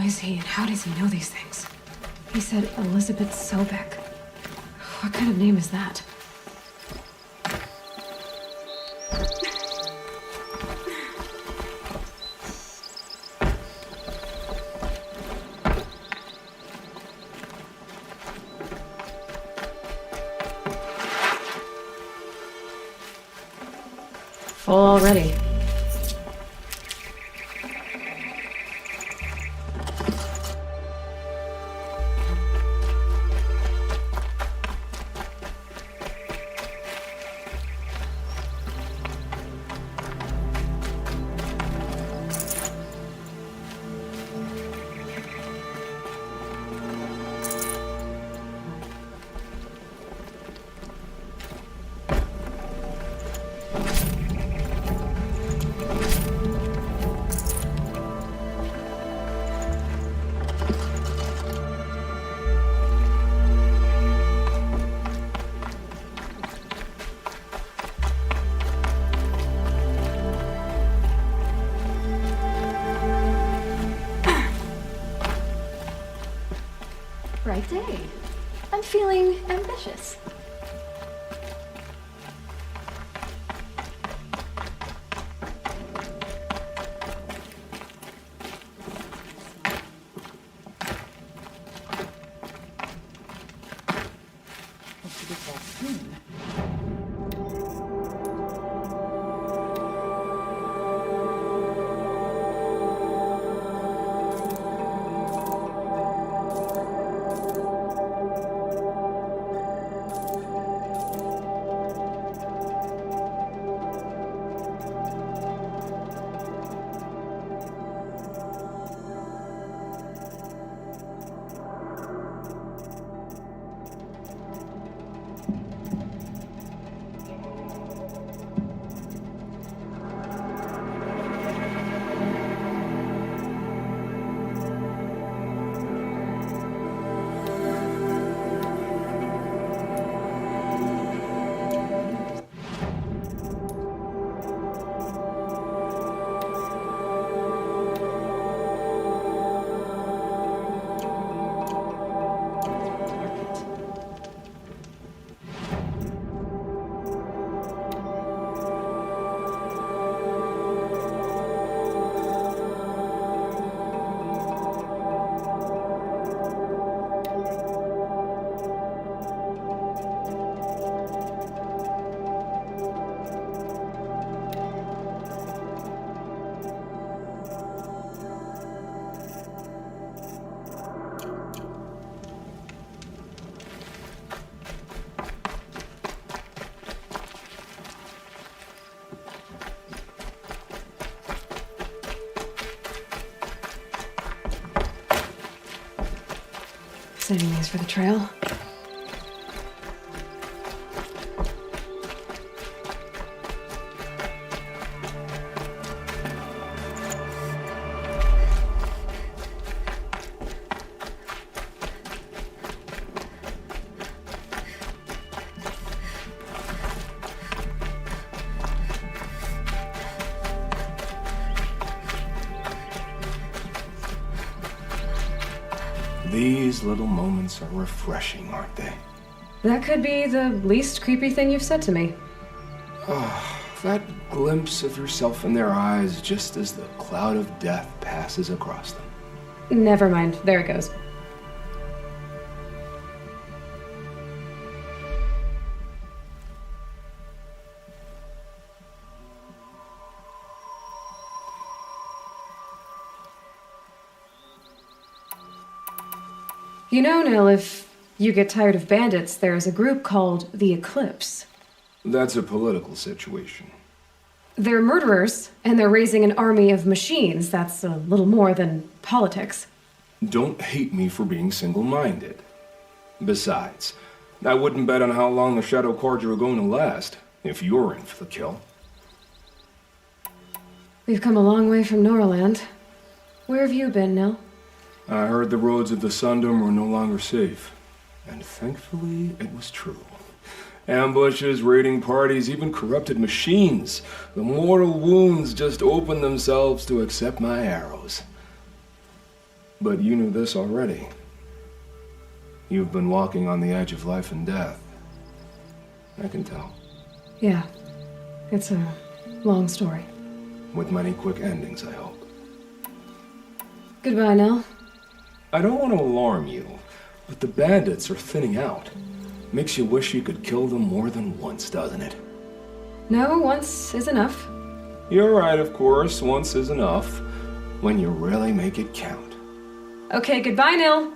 is he and how does he know these things? He said Elizabeth Sobek. What kind of name is that? Full already. Right day. I'm feeling ambitious. Hope to get back soon. Saving these for the trail. These little moments are refreshing, aren't they? That could be the least creepy thing you've said to me. That glimpse of yourself in their eyes just as the cloud of death passes across them. Never mind. There it goes. You know, Nil, if you get tired of bandits, there's a group called the Eclipse. That's a political situation. They're murderers, and they're raising an army of machines. That's a little more than politics. Don't hate me for being single-minded. Besides, I wouldn't bet on how long the Shadow Cords are going to last, if you're in for the kill. We've come a long way from Norland. Where have you been, Nil? I heard the roads of the Sundom were no longer safe. And thankfully, it was true. Ambushes, raiding parties, even corrupted machines. The mortal wounds just opened themselves to accept my arrows. But you knew this already. You've been walking on the edge of life and death. I can tell. Yeah. It's a long story. With many quick endings, I hope. Goodbye, Nell. I don't want to alarm you, but the bandits are thinning out. Makes you wish you could kill them more than once, doesn't it? No, once is enough. You're right, of course. Once is enough. When you really make it count. Okay, goodbye, Nell.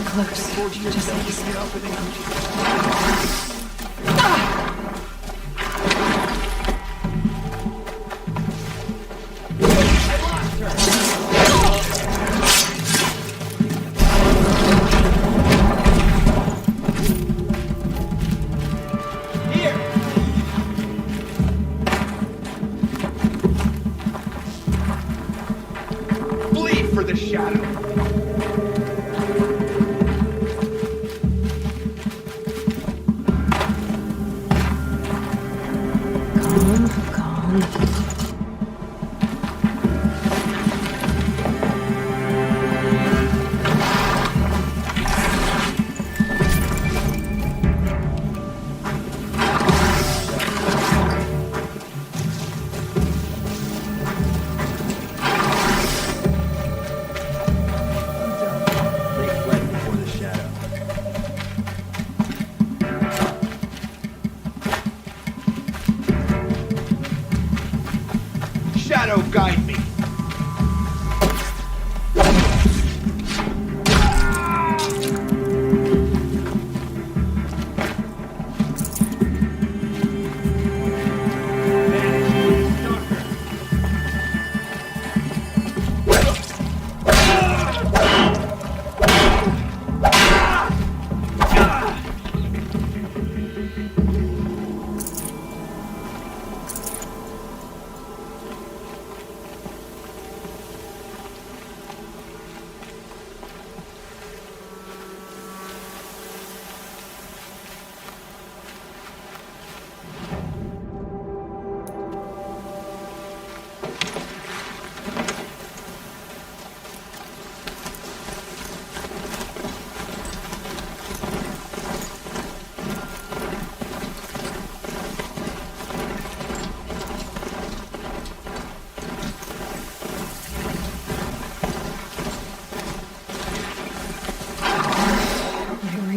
Close. Just like you said. Bleed for the shadow. Shadow guide me.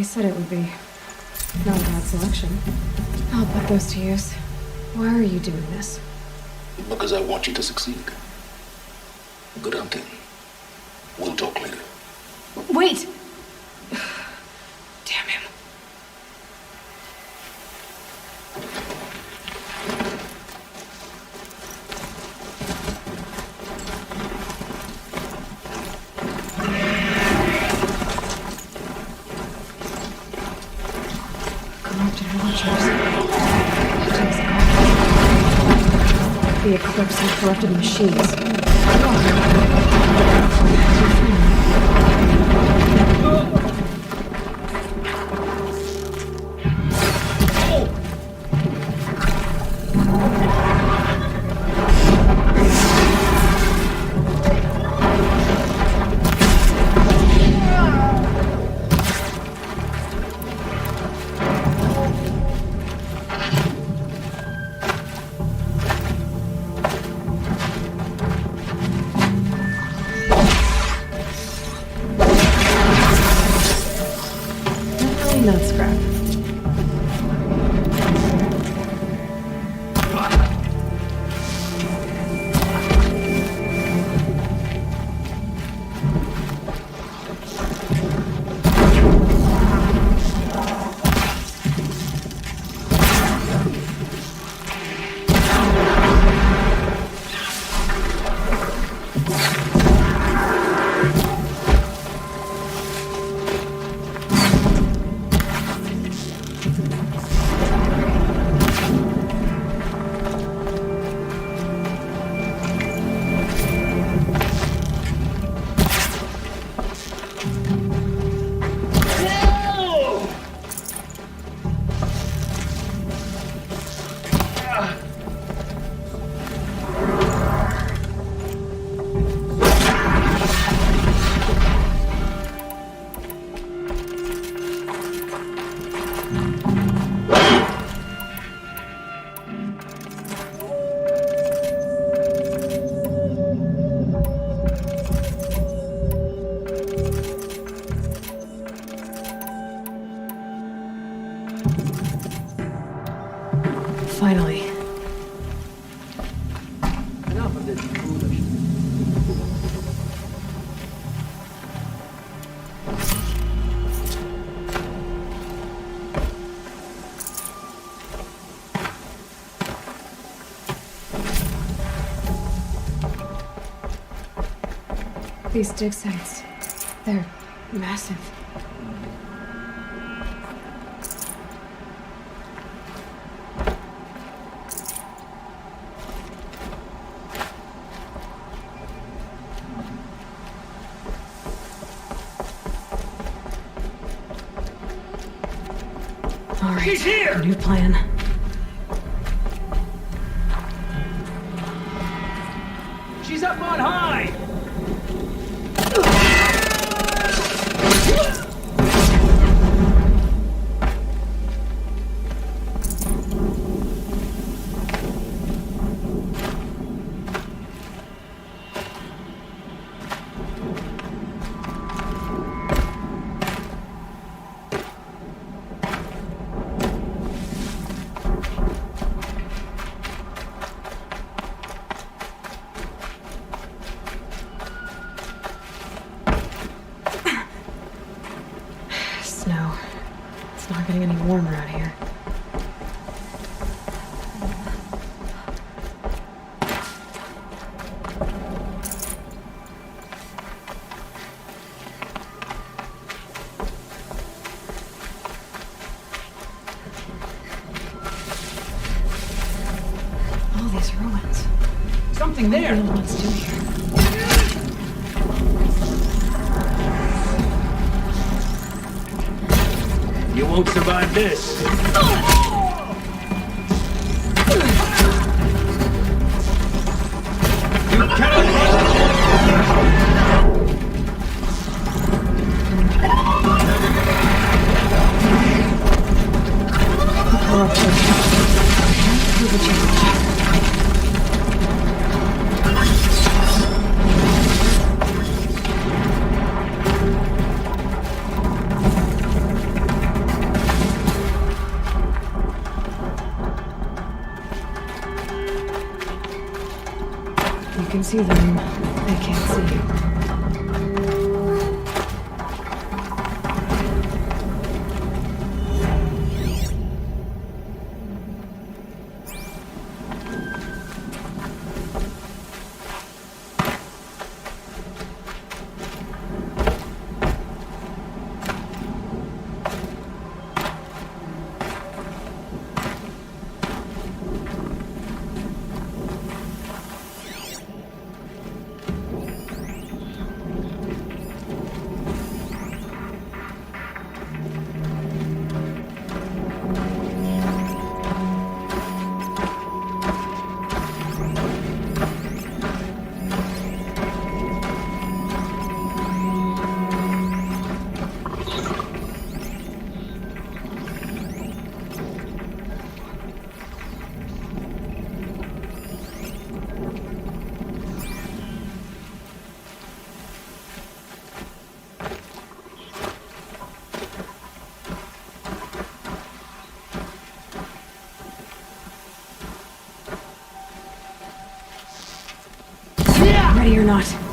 Said it would be not a bad selection. I'll put those to use. Why are you doing this? Because I want you to succeed. Good hunting. We'll talk later. Wait! Damn him. Corrupted launchers. The eclipse and corrupted machines. Not scrap. Finally. Enough of this foolishness. These dig sites, they're massive. All right, She's here! new plan. She's up on high! Snow. It's not getting any warmer out here. All these ruins. Something What are there! the old ones doing here? You won't survive this! You cannot... Corrupted. Through the challenge. You can see them. They can't see you. you're not.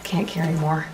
Can't carry more.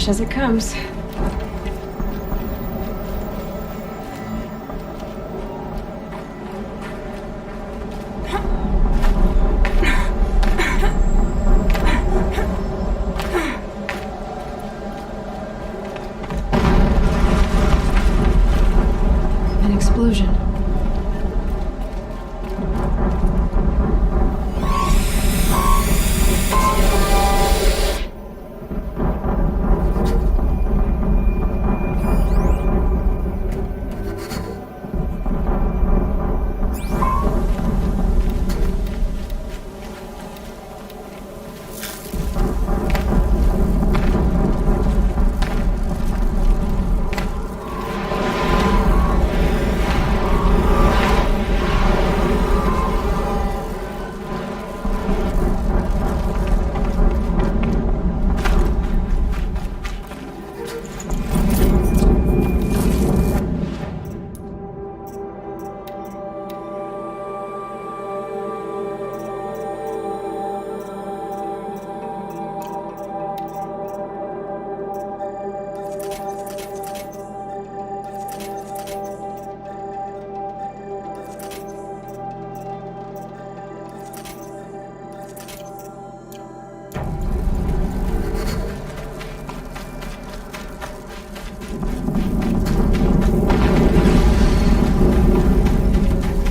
Fresh as it comes. An explosion.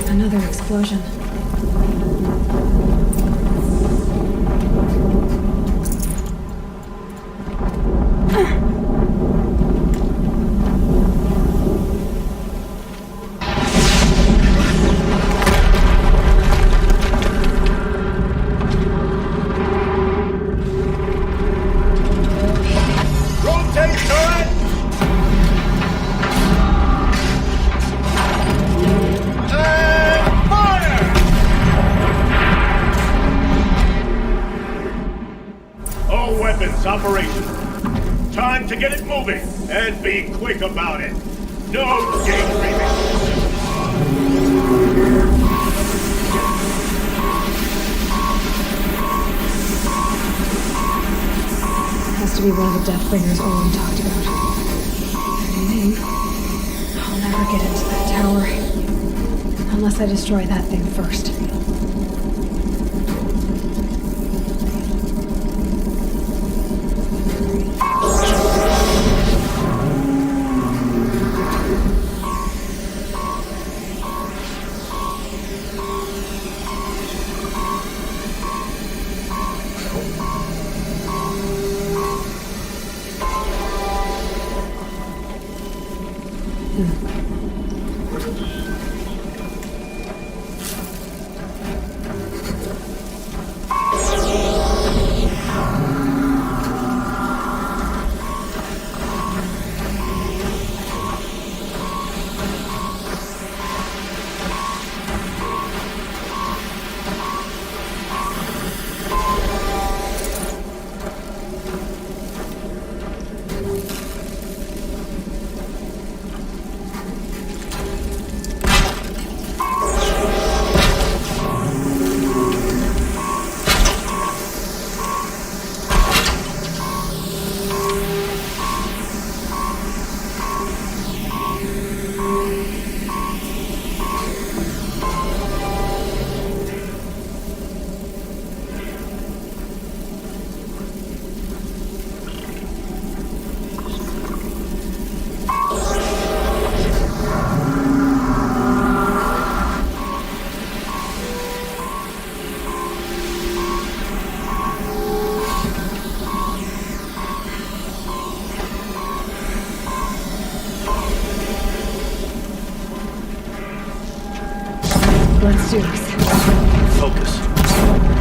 Another explosion. Rotate turret! And fire! All weapons operational. Time to get it moving, and be quick about it. No daydreaming. Has to be one of the Deathbringers Olin talked about. Name. I'll never get into that tower. Unless I destroy that thing first. Let's do this. Focus.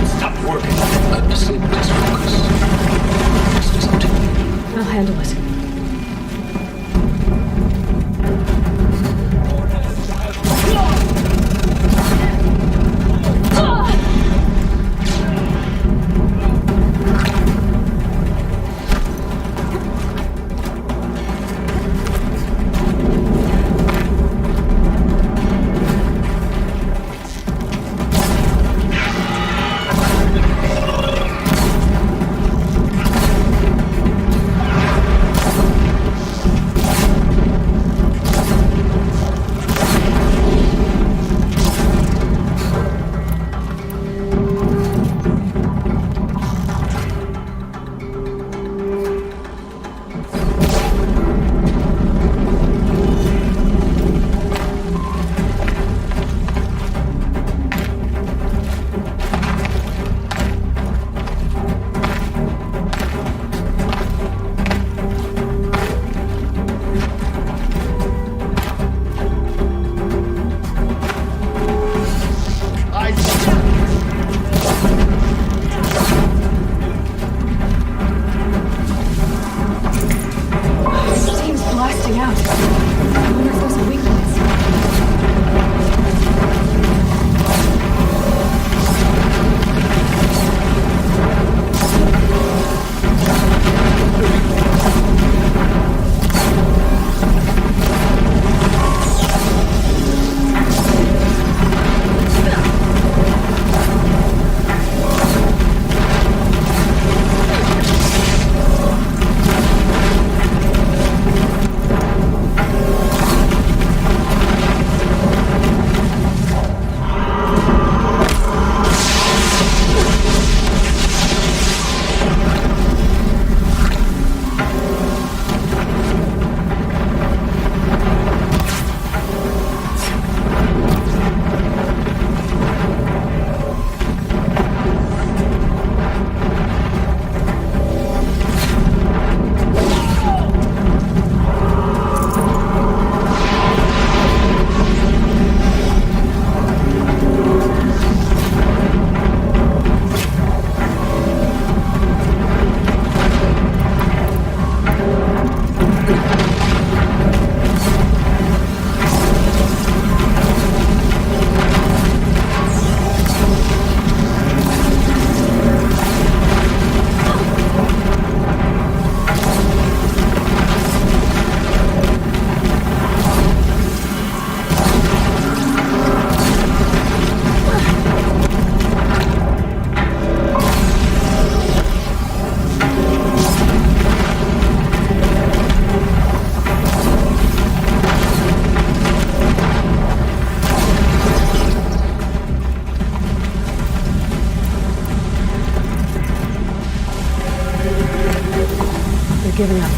It stopped working. I'm disabled his focus. Let's do something. I'll handle it. blasting out. I wonder if there's a weakness. Giving up.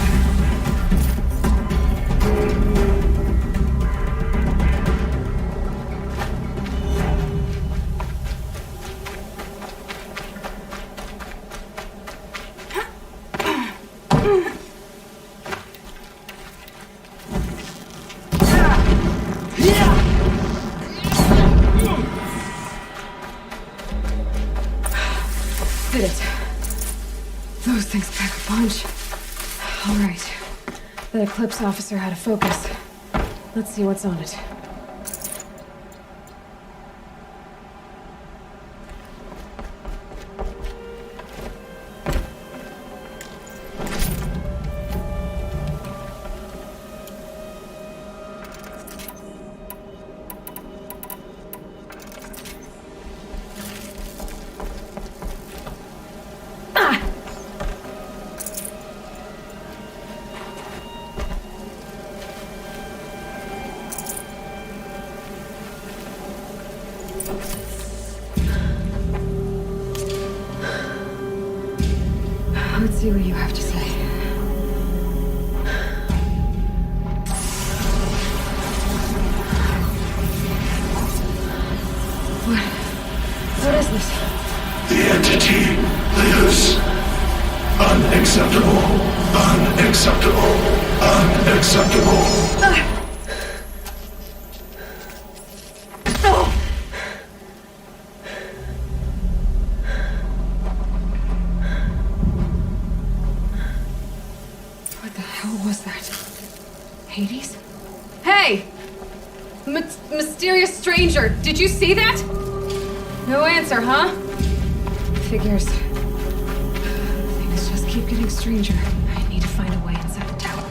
Did it. Those things pack a punch. All right. That Eclipse officer had a focus. Let's see what's on it. Let's see what you have to say. What is this? The entity lives. Unacceptable. Unacceptable. Unacceptable. What the hell was that? Hades? Hey! Mysterious stranger, did you see that? No answer, huh? Figures. Things just keep getting stranger. I need to find a way inside the tower.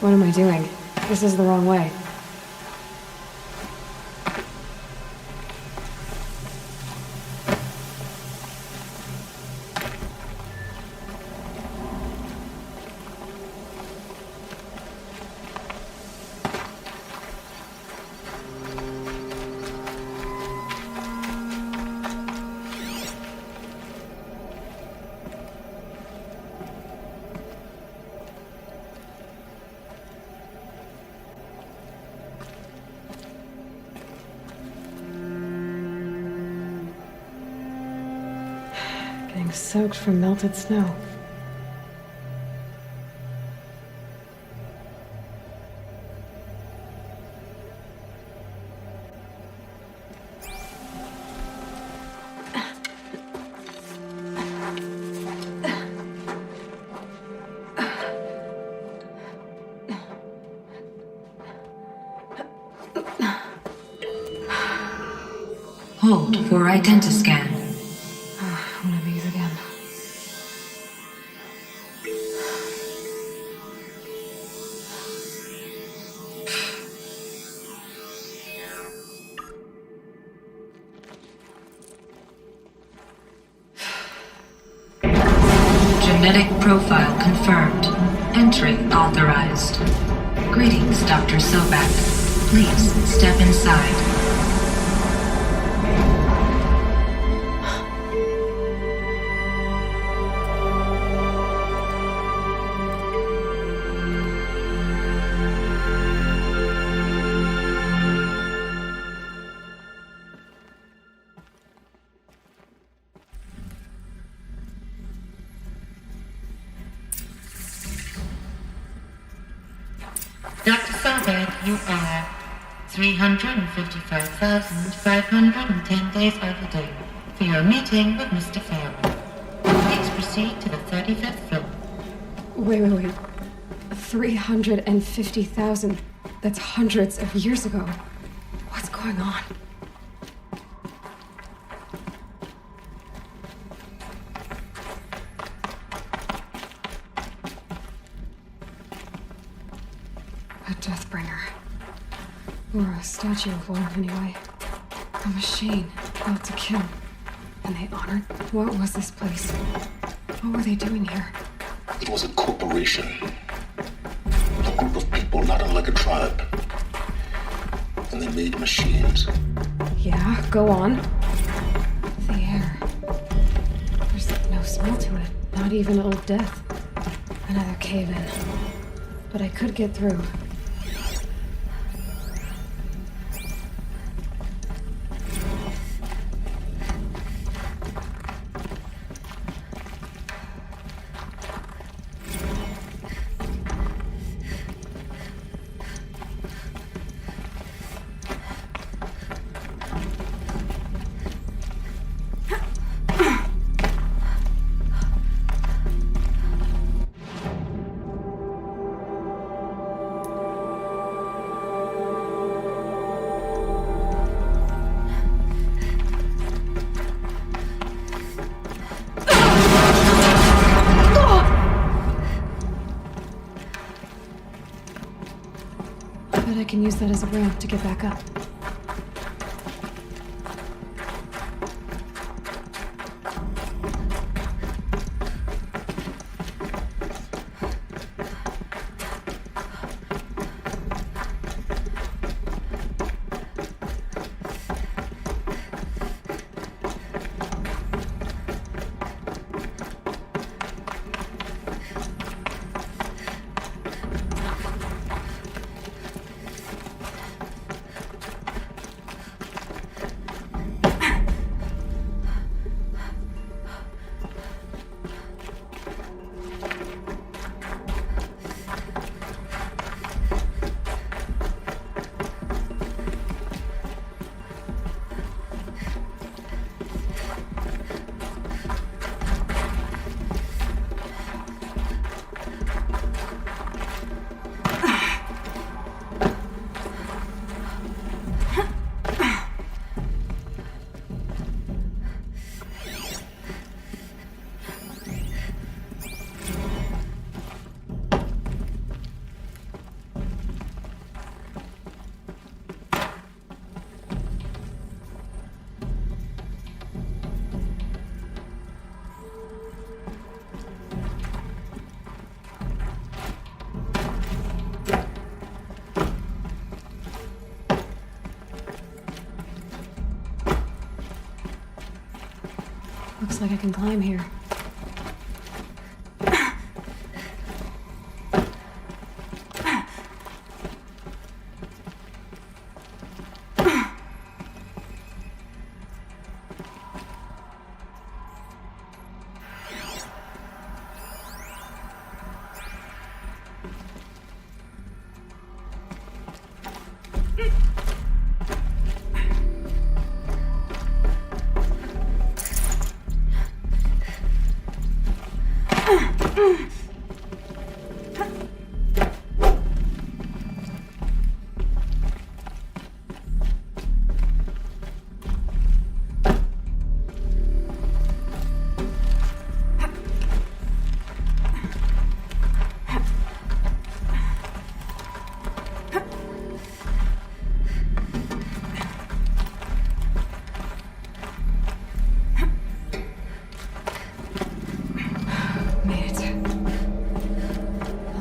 What am I doing? This is the wrong way. Getting soaked from melted snow. Hold for identiscan. One of these again. Genetic profile confirmed. Entry authorized. Greetings, Dr. Sobak. Please step inside. Dr. Sobek, you are 355,510 days overdue for your meeting with Mr. Farrell. Please proceed to the 35th floor. Wait. 350,000. That's hundreds of years ago. What's going on? A Deathbringer. Or a statue of one, anyway. A machine built to kill. And they honored... What was this place? What were they doing here? It was a corporation. A group of people not unlike a tribe. And they made machines. Yeah, go on. The air. There's no smell to it. Not even Old Death. Another cave-in. But I could get through. I can use that as a ramp to get back up. Looks like I can climb here.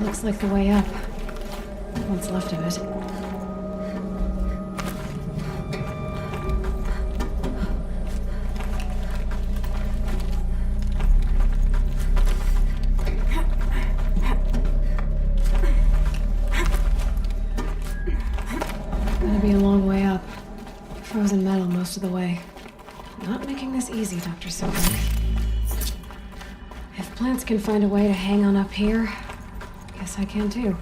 Looks like the way up. What's left of it. Gonna be a long way up. Frozen metal most of the way. Not making this easy, Dr. Silver. If plants can find a way to hang on up here, guess I can too.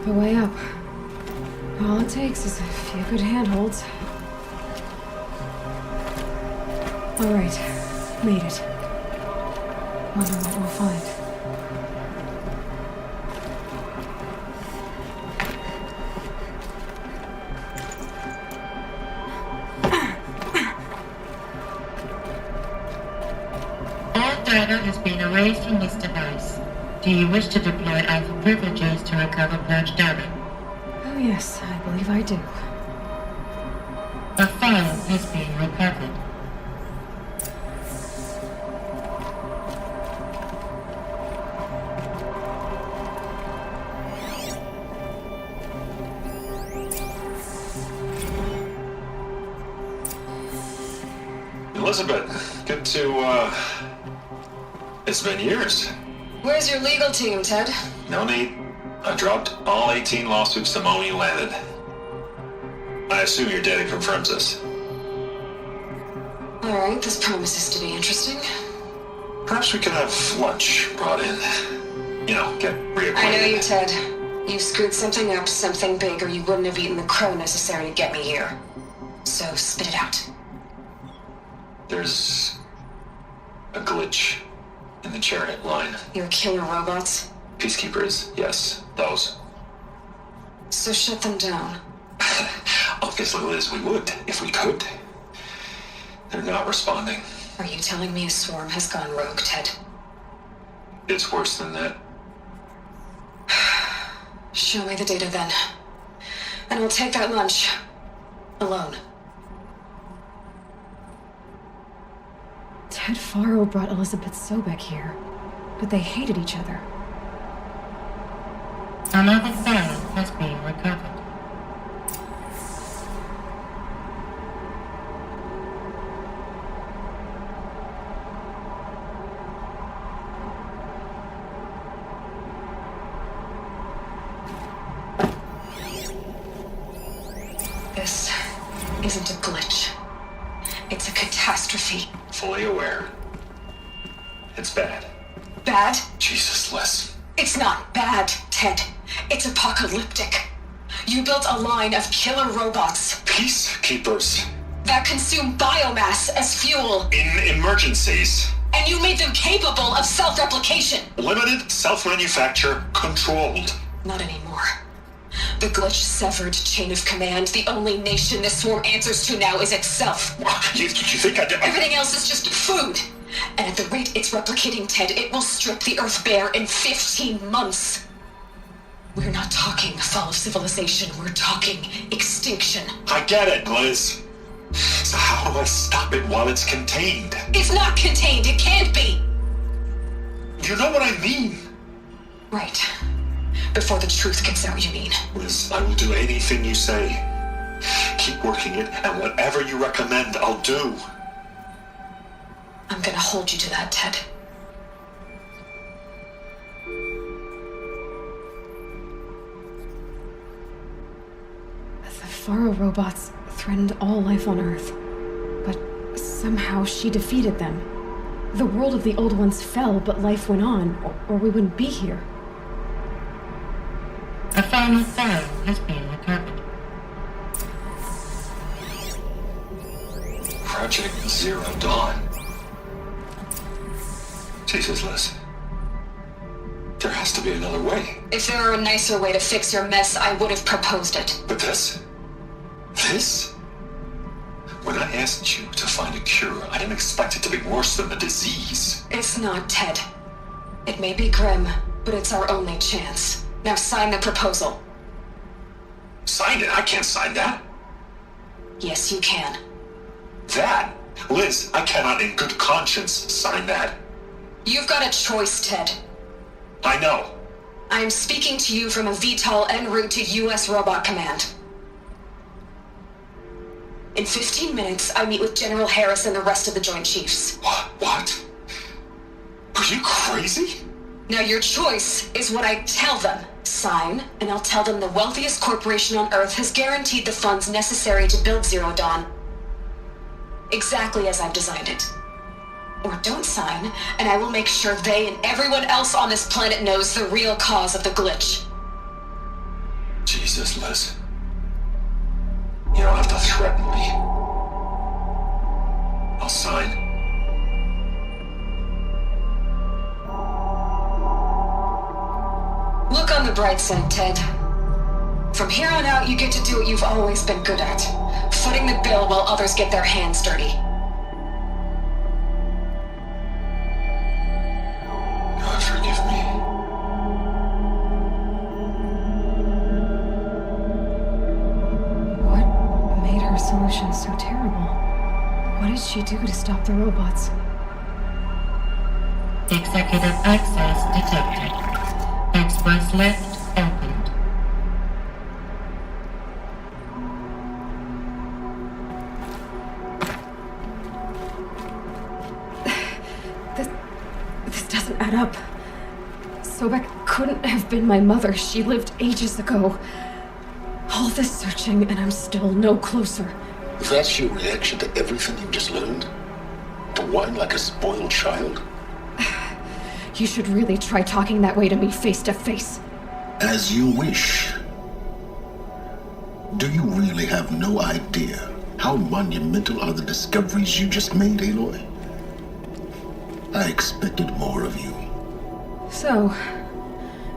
The way up. All it takes is a few good handholds. All right, made it. Wonder what we'll find. Insider is being erased from this device. Do you wish to deploy alpha privileges to recover purged data? Oh yes, I believe I do. A file is being recovered. Elizabeth, good to, it's been years. Where's your legal team, Ted? No need. I dropped all 18 lawsuits the moment you landed. I assume your data confirms this. Alright, this promises to be interesting. Perhaps we could have lunch brought in. You know, get reacquainted. I know you, Ted. You screwed something up, something big, or you wouldn't have eaten the crow necessary to get me here. So, spit it out. There's a glitch in the chariot line. Your killer robots? Peacekeepers, yes, those. So shut them down. Obviously, Liz, we would, if we could. They're not responding. Are you telling me a swarm has gone rogue, Ted? It's worse than that. Show me the data then. And I'll take that lunch. Alone. Ted Faro brought Elizabeth Sobek here, but they hated each other. Another file has been recovered. This isn't a glitch. It's a catastrophe. Fully aware. It's bad. Bad? Jesus, Liz. It's not bad, Ted. It's apocalyptic. You built a line of killer robots. Peacekeepers. That consume biomass as fuel. In emergencies. And you made them capable of self-replication. Limited, self-manufacture, controlled. Not anymore. The glitch severed chain of command. The only nation this swarm answers to now is itself. You think I did? Everything else is just food. And at the rate it's replicating, Ted, it will strip the Earth bare in 15 months. We're not talking fall of civilization. We're talking extinction. I get it, Liz. So how do I stop it while it's contained? It's not contained. It can't be. You know what I mean? Right. Before the truth gets out, you mean? Liz, I will do anything you say. Keep working it, and whatever you recommend, I'll do. I'm gonna hold you to that, Ted. The Faro robots threatened all life on Earth, but somehow she defeated them. The world of the old ones fell, but life went on, or we wouldn't be here. A final file has been recovered. Project Zero Dawn. Jesus, Liz. There has to be another way. If there were a nicer way to fix your mess, I would have proposed it. But this? When I asked you to find a cure, I didn't expect it to be worse than the disease. It's not, Ted. It may be grim, but it's our only chance. Now sign the proposal. Sign it? I can't sign that. Yes, you can. That? Liz, I cannot in good conscience sign that. You've got a choice, Ted. I know. I am speaking to you from a VTOL en route to U.S. Robot Command. In 15 minutes, I meet with General Harris and the rest of the Joint Chiefs. What? Are you crazy? Now your choice is what I tell them. Sign, and I'll tell them the wealthiest corporation on Earth has guaranteed the funds necessary to build Zero Dawn. Exactly as I've designed it. Or don't sign, and I will make sure they and everyone else on this planet knows the real cause of the glitch. Jesus, Liz. You don't have to threaten me. I'll sign. Look on the bright side, Ted. From here on out, you get to do what you've always been good at. Footing the bill while others get their hands dirty. emotions so terrible? What did she do to stop the robots? Executive access detected. Express lift opened. This doesn't add up. Sobek couldn't have been my mother. She lived ages ago. All this searching, and I'm still no closer. That's your reaction to everything you've just learned? To whine like a spoiled child? You should really try talking that way to me face to face. As you wish. Do you really have no idea how monumental are the discoveries you just made, Aloy? I expected more of you. So,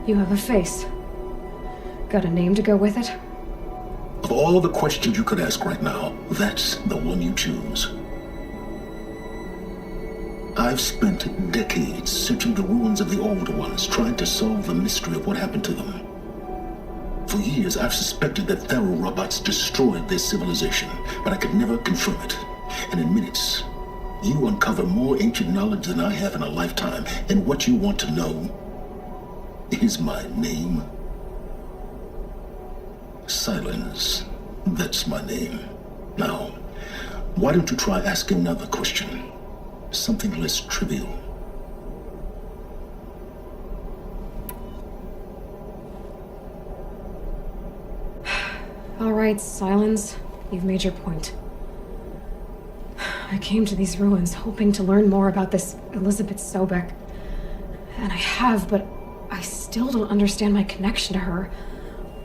you have a face. Got a name to go with it? Of all the questions you could ask right now, that's the one you choose. I've spent decades searching the ruins of the old ones, trying to solve the mystery of what happened to them. For years, I've suspected that Thero robots destroyed their civilization, but I could never confirm it. And in minutes, you uncover more ancient knowledge than I have in a lifetime. And what you want to know is my name. Silence. That's my name. Now, why don't you try asking another question? Something less trivial. All right, Silence. You've made your point. I came to these ruins hoping to learn more about this Elizabeth Sobek. And I have, but I still don't understand my connection to her.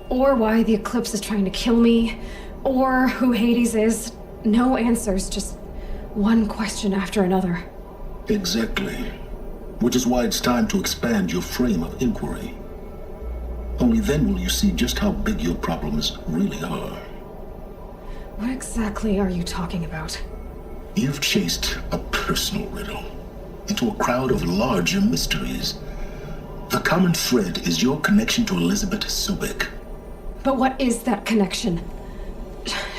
Or why the Eclipse is trying to kill me. Or who Hades is. No answers, just one question after another. Exactly. Which is why it's time to expand your frame of inquiry. Only then will you see just how big your problems really are. What exactly are you talking about? You've chased a personal riddle into a crowd of larger mysteries. The common thread is your connection to Elizabeth Sobek. But what is that connection?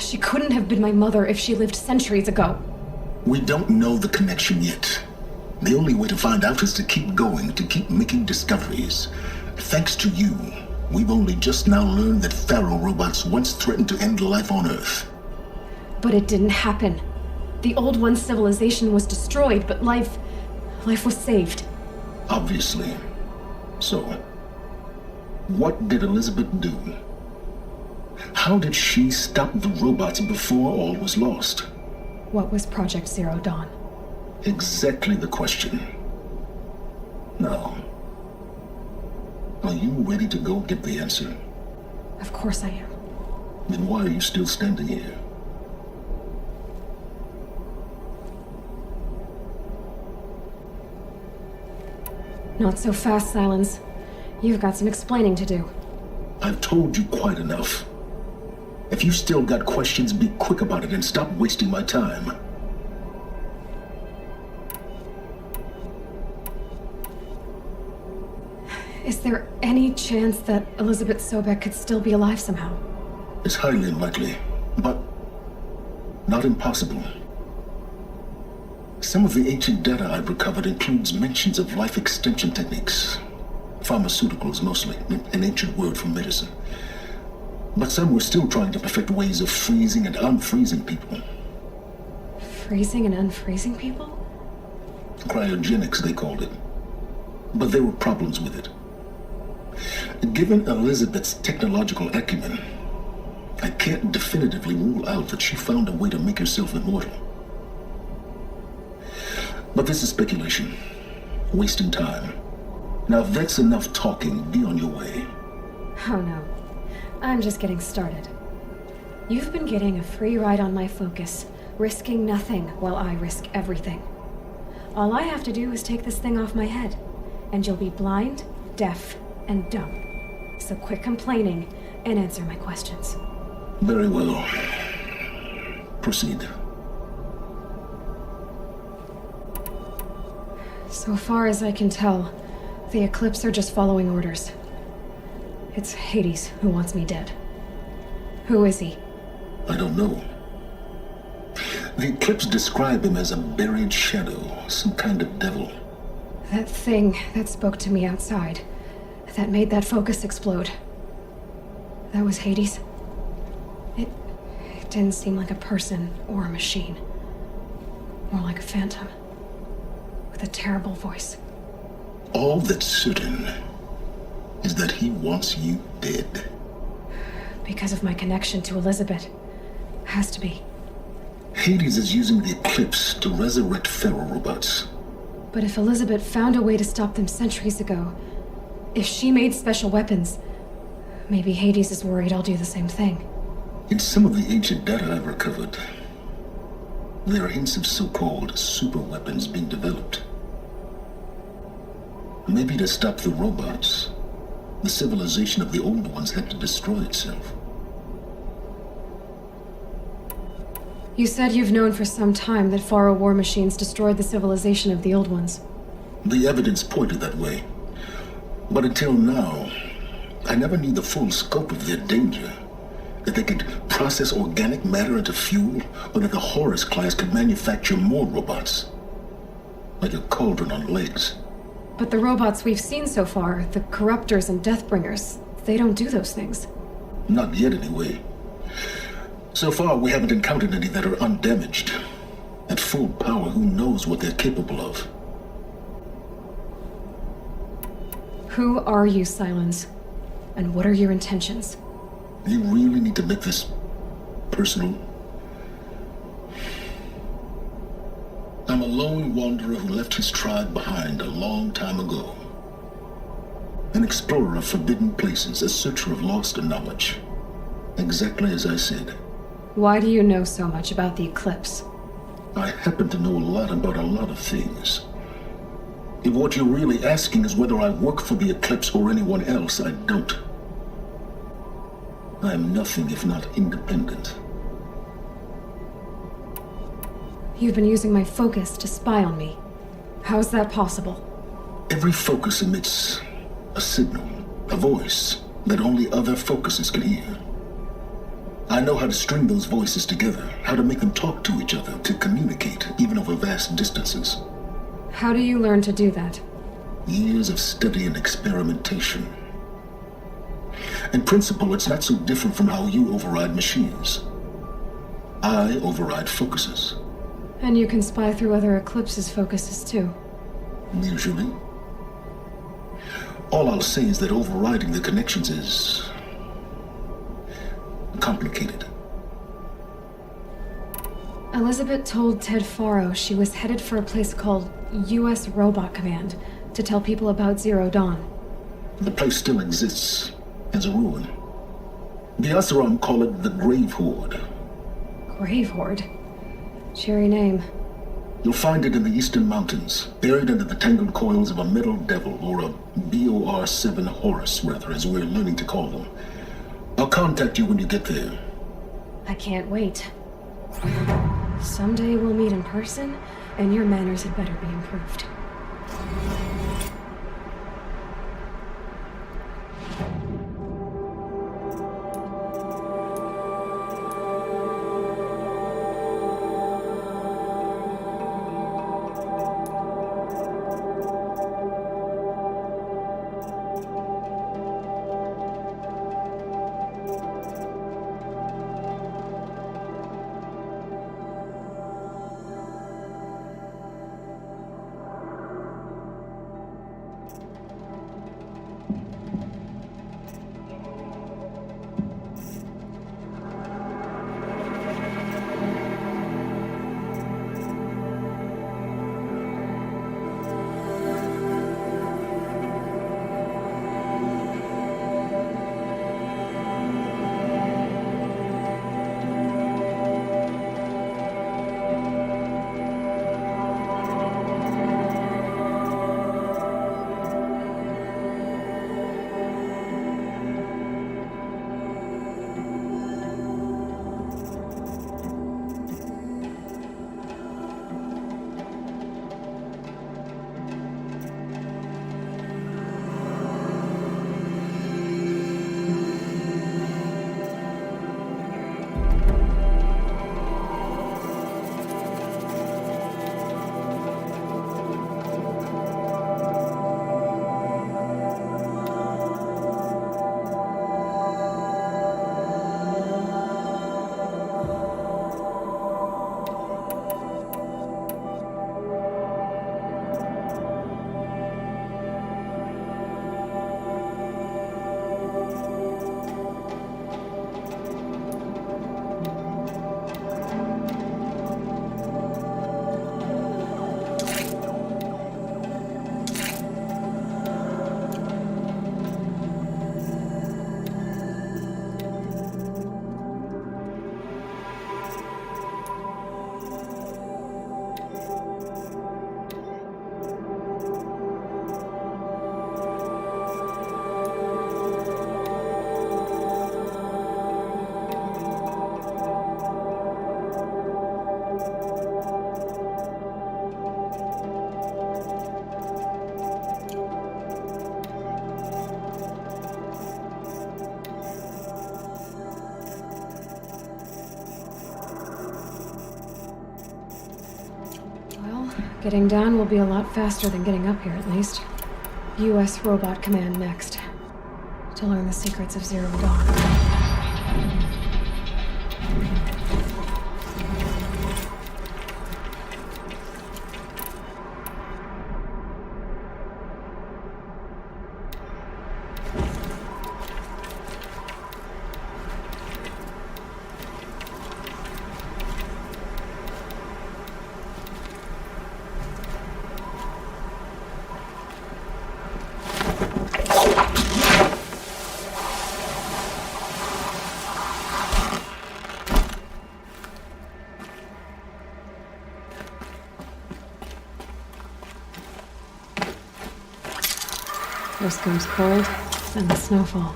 She couldn't have been my mother if she lived centuries ago. We don't know the connection yet. The only way to find out is to keep going, to keep making discoveries. Thanks to you, we've only just now learned that Thero robots once threatened to end life on Earth. But it didn't happen. The Old One's civilization was destroyed, but life was saved. Obviously. So, what did Elizabeth do? How did she stop the robots before all was lost? What was Project Zero Dawn? Exactly the question. Now, are you ready to go get the answer? Of course I am. Then why are you still standing here? Not so fast, Silence. You've got some explaining to do. I've told you quite enough. If you still got questions, be quick about it and stop wasting my time. Is there any chance that Elizabeth Sobek could still be alive somehow? It's highly unlikely, but not impossible. Some of the ancient data I've recovered includes mentions of life extension techniques. Pharmaceuticals mostly, an ancient word for medicine. But some were still trying to perfect ways of freezing and unfreezing people. Freezing and unfreezing people? Cryogenics, they called it. But there were problems with it. Given Elizabeth's technological acumen, I can't definitively rule out that she found a way to make herself immortal. But this is speculation. Wasting time. Now, if that's enough talking, be on your way. Oh no. I'm just getting started. You've been getting a free ride on my focus, risking nothing while I risk everything. All I have to do is take this thing off my head, and you'll be blind, deaf, and dumb. So quit complaining and answer my questions. Very well. Proceed. So far as I can tell, the Eclipse are just following orders. It's Hades who wants me dead. Who is he? I don't know. The Eclipse describe him as a buried shadow, some kind of devil. That thing that spoke to me outside, that made that focus explode. That was Hades. It didn't seem like a person or a machine. More like a phantom. With a terrible voice. All that's certain is that he wants you dead. Because of my connection to Elizabeth. Has to be. Hades is using the Eclipse to resurrect feral robots. But if Elizabeth found a way to stop them centuries ago, if she made special weapons, maybe Hades is worried I'll do the same thing. In some of the ancient data I've recovered, there are hints of so-called super weapons being developed. Maybe to stop the robots, the civilization of the old ones had to destroy itself. You said you've known for some time that Faro war machines destroyed the civilization of the old ones. The evidence pointed that way. But until now, I never knew the full scope of their danger. That they could process organic matter into fuel, or that the Horus class could manufacture more robots. Like a cauldron on legs. But the robots we've seen so far, the Corruptors and Deathbringers, they don't do those things. Not yet, anyway. So far, we haven't encountered any that are undamaged. At full power, who knows what they're capable of? Who are you, Silence? And what are your intentions? You really need to make this personal? I'm a lone wanderer who left his tribe behind a long time ago. An explorer of forbidden places, a searcher of lost knowledge. Exactly as I said. Why do you know so much about the Eclipse? I happen to know a lot about a lot of things. If what you're really asking is whether I work for the Eclipse or anyone else, I don't. I am nothing if not independent. You've been using my focus to spy on me. How is that possible? Every focus emits a signal, a voice, that only other focuses can hear. I know how to string those voices together, how to make them talk to each other, to communicate, even over vast distances. How do you learn to do that? Years of study and experimentation. In principle, it's not so different from how you override machines. I override focuses. And you can spy through other Eclipse's focuses too. Usually. All I'll say is that overriding the connections is complicated. Elizabeth told Ted Faro she was headed for a place called U.S. Robot Command to tell people about Zero Dawn. The place still exists as a ruin. The Asaram call it the Grave Horde. Grave Horde? Cheery name. You'll find it in the Eastern Mountains, buried under the tangled coils of a metal devil, or a BOR-7 Horus, rather, as we're learning to call them. I'll contact you when you get there. I can't wait. Someday we'll meet in person, and your manners had better be improved. Getting down will be a lot faster than getting up here, at least. U.S. Robot Command next. To learn the secrets of Zero Dawn. First comes cold, then the snowfall.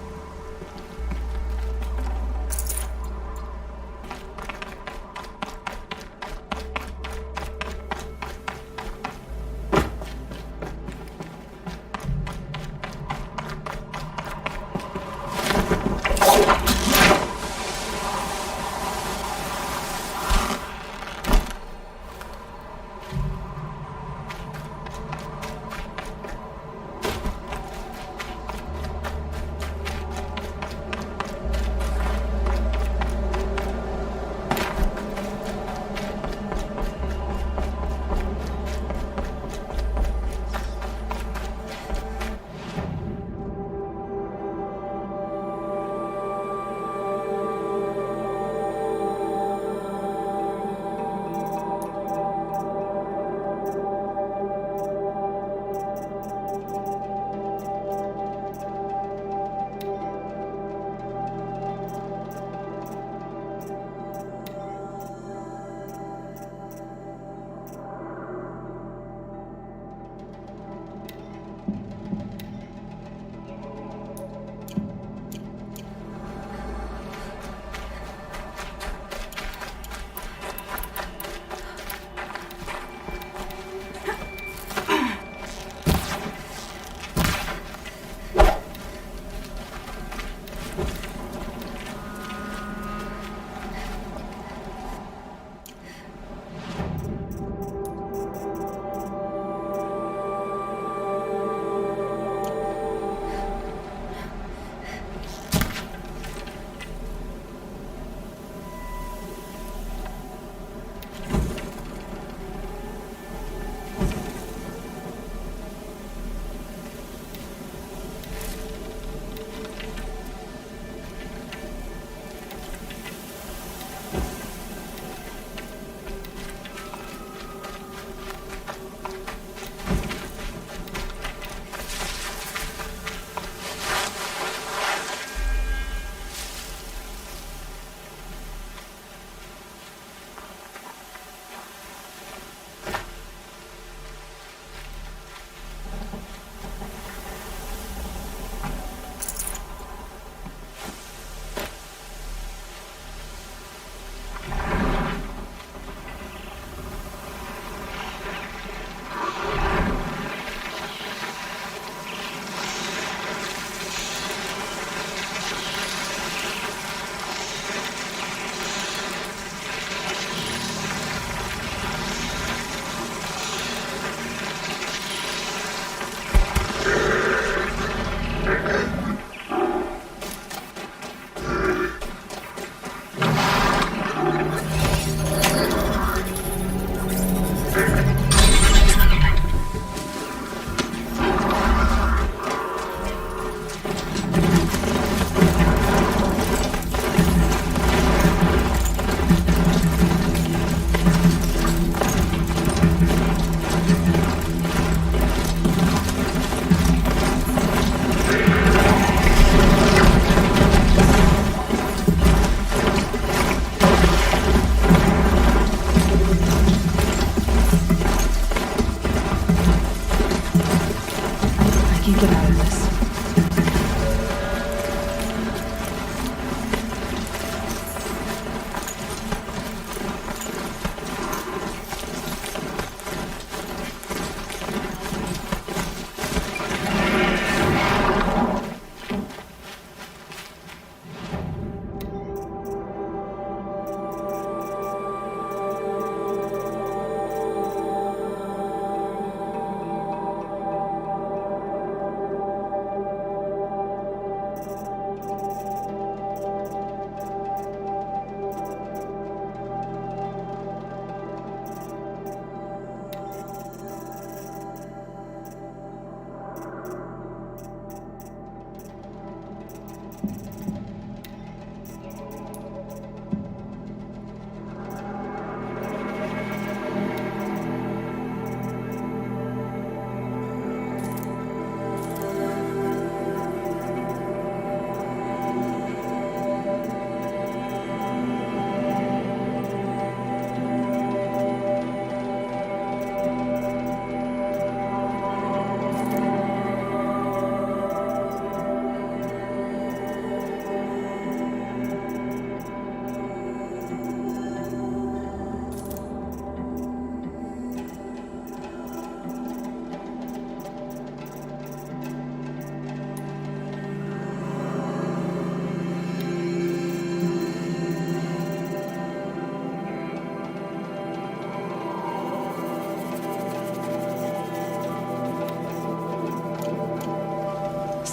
Get out of this.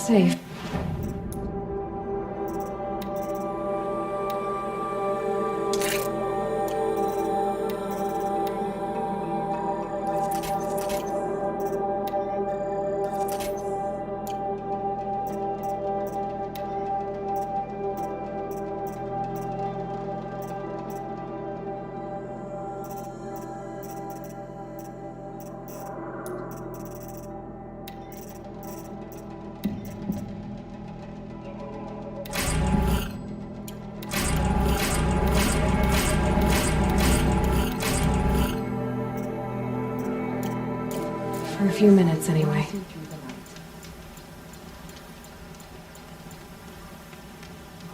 safe. For a few minutes, anyway.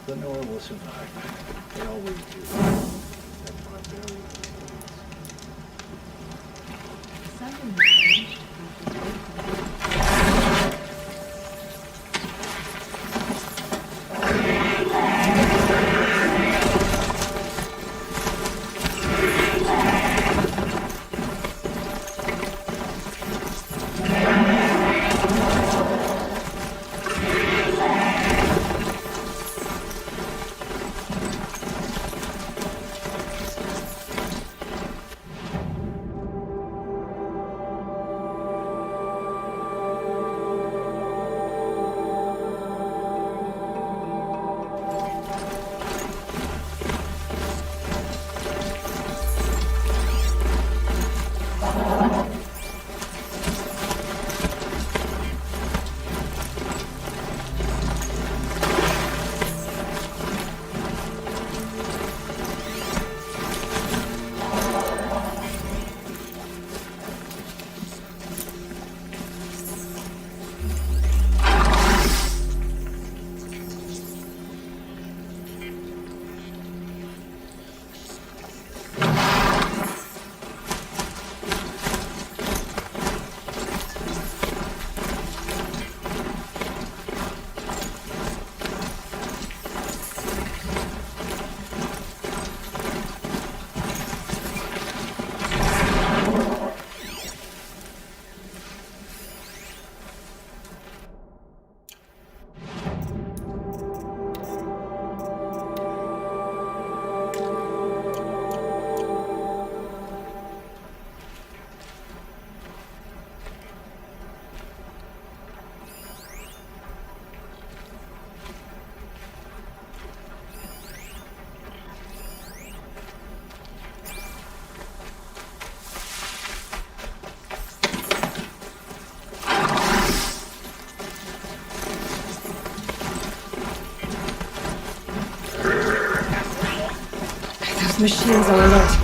Lenore will survive. They always do. That barbarian. Machines are alert.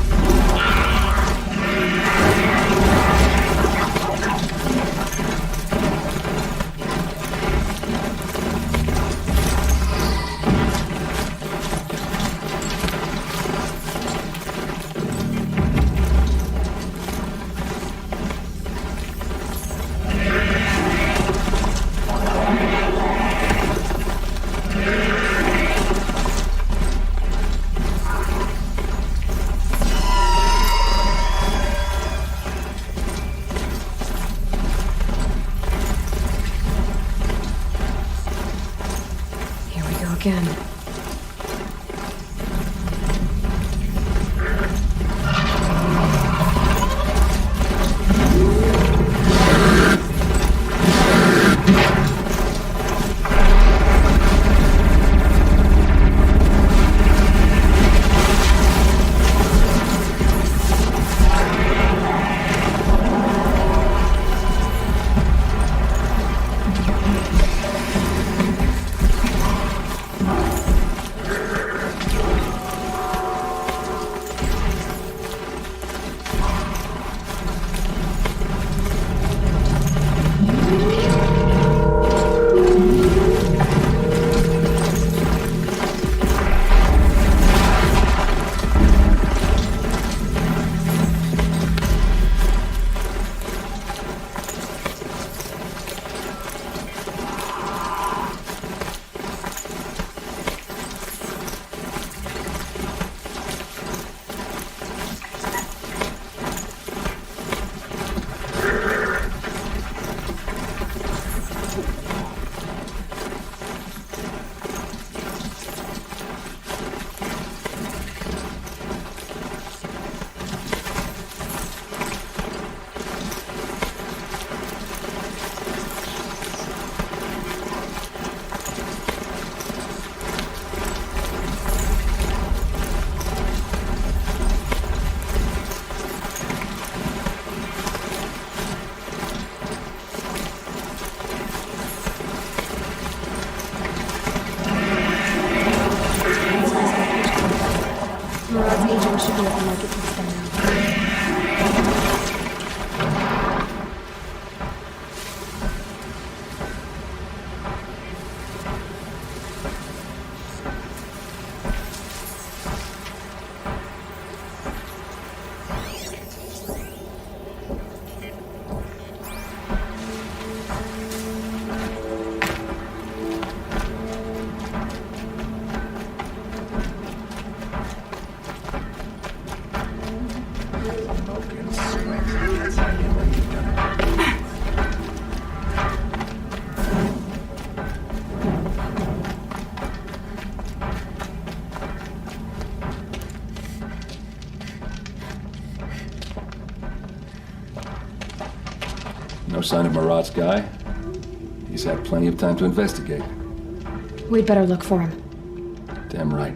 Again. do it unlike it takes by now. No sign of Marat's guy. He's had plenty of time to investigate. We'd better look for him. Damn right.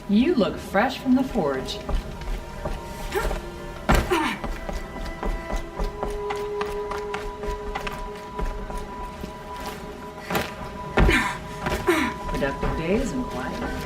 You look fresh from the forge. Productive days and quiet nights.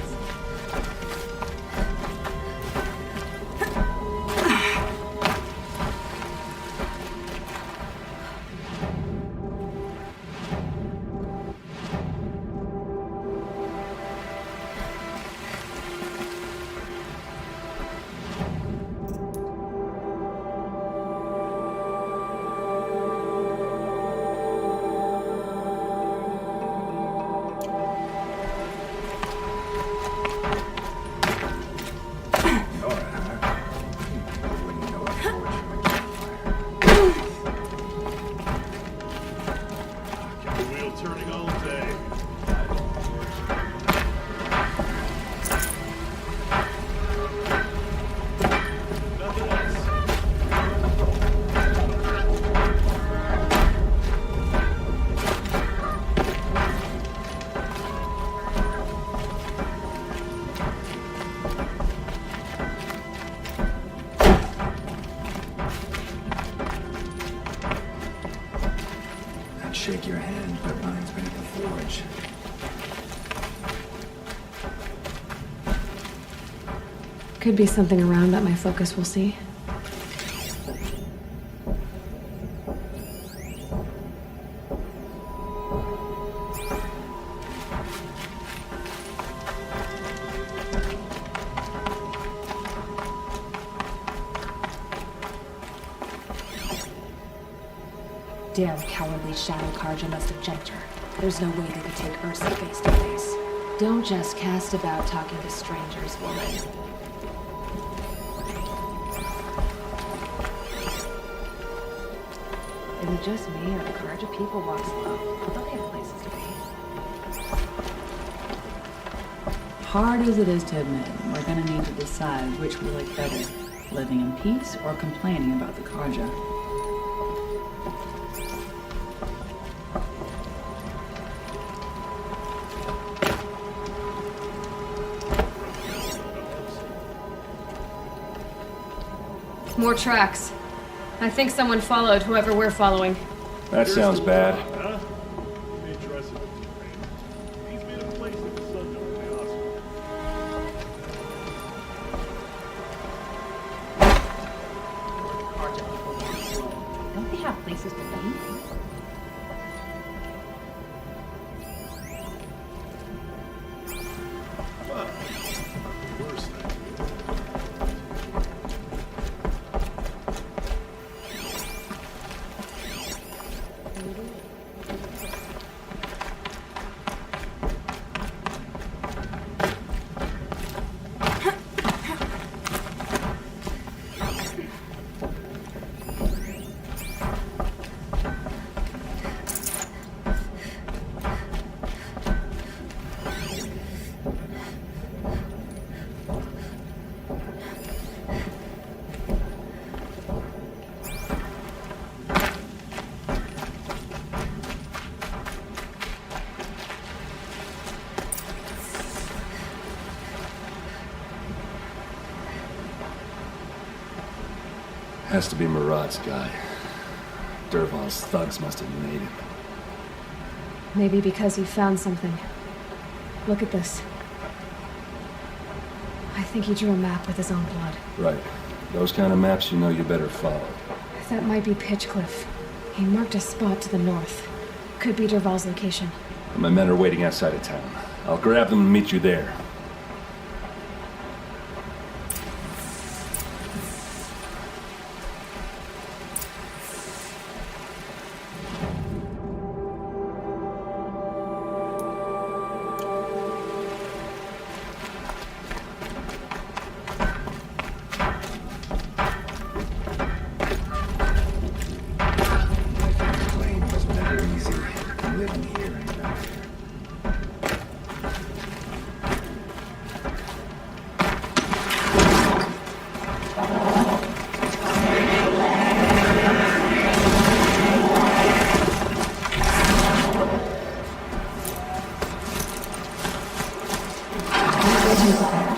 Shake your hand, but mine's been at the forge. Could be something around that my focus will see. Damn cowardly Shadow Karja must have jumped her. There's no way they could take Ursa face to face. Don't just cast about talking to strangers, woman. Is it just me, or the Karja people walk slow? I thought they had places to be. Hard as it is to admit, we're gonna need to decide which we like better, living in peace or complaining about the Karja. More tracks. I think someone followed whoever we're following. That sounds bad. Huh? You may trust him with the rain. He's made a place in the sun dome in the hospital. Karja people walk slow. Don't they have places to be? Worse than Has to be Murat's guy. Dervahl's thugs must have made him. Maybe because he found something. Look at this. I think he drew a map with his own blood. Right. Those kind of maps you know you better follow. That might be Pitchcliff. He marked a spot to the north. Could be Dervahl's location. My men are waiting outside of town. I'll grab them and meet you there. Be prepared.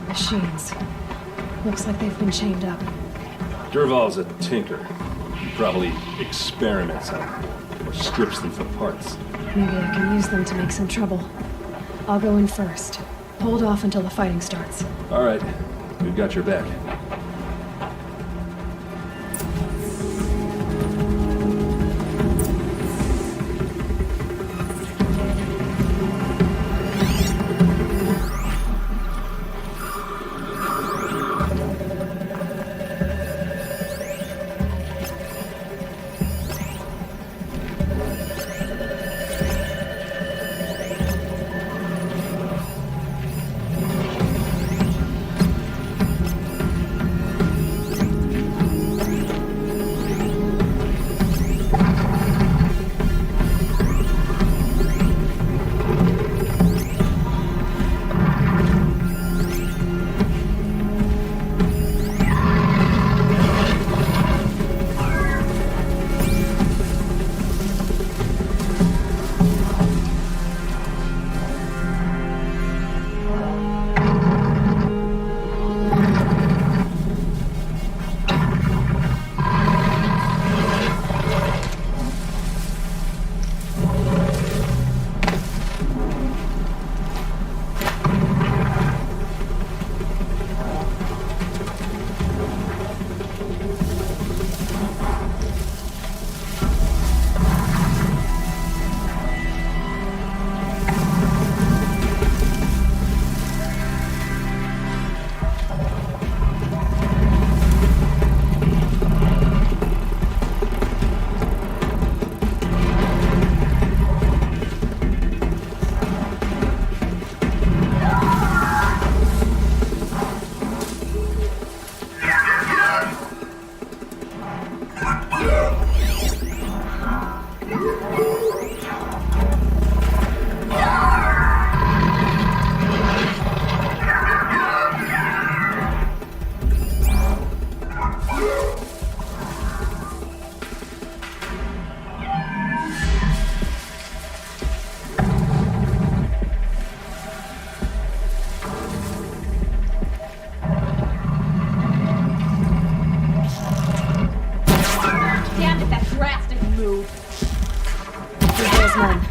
Machines. Looks like they've been chained up. Durval's a tinker. He probably experiments on them, or strips them for parts. Maybe I can use them to make some trouble. I'll go in first. Hold off until the fighting starts. All right, we've got your back.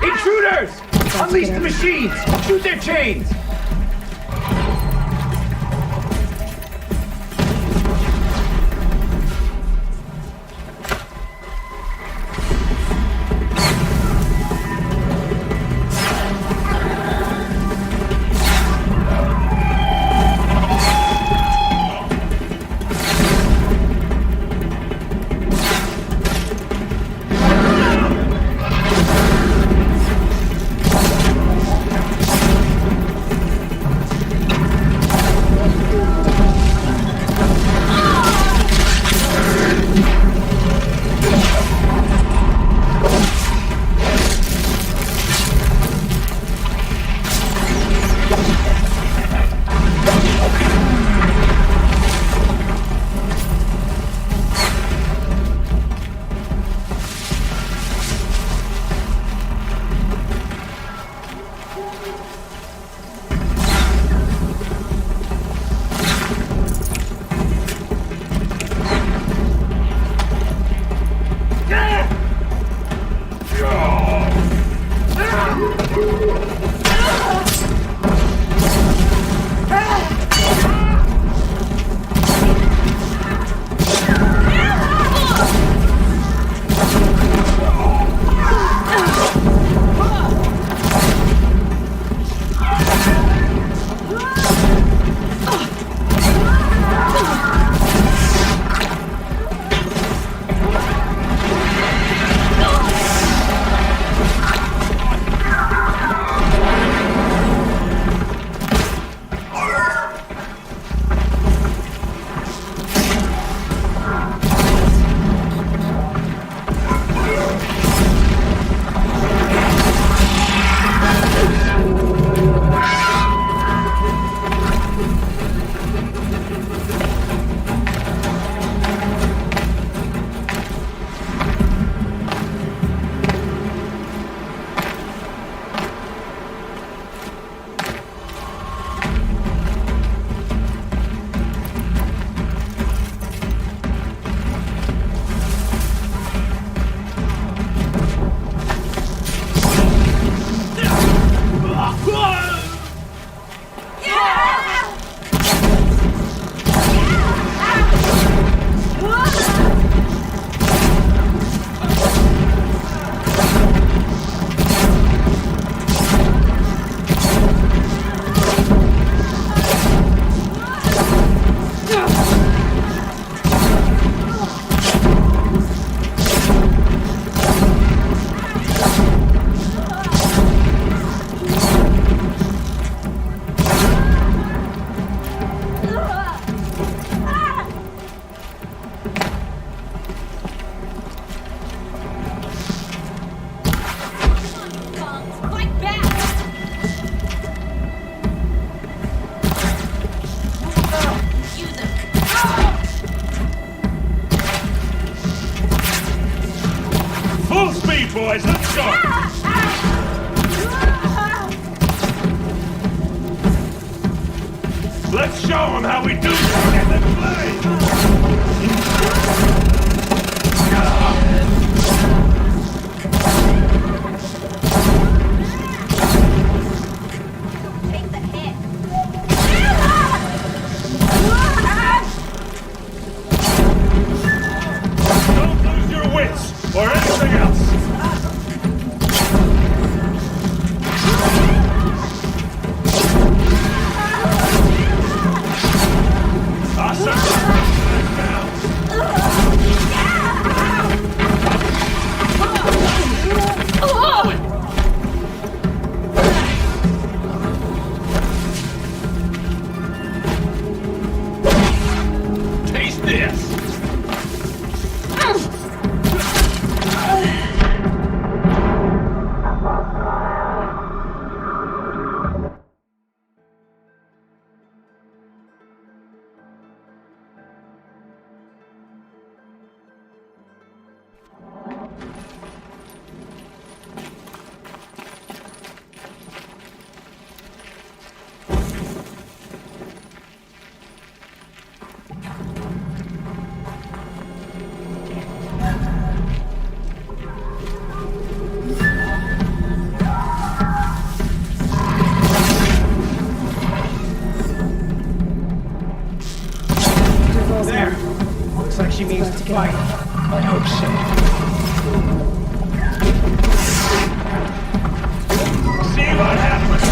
Intruders! Unleash the machines! Shoot their chains! Let's show them how we do this in the play! Don't lose your wits, or anything else! Taste this! There. Looks like she means to fight. I hope so. See what happens!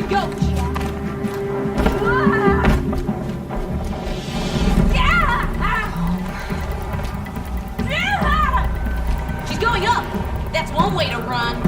should go, Jack. She's going up. That's one way to run.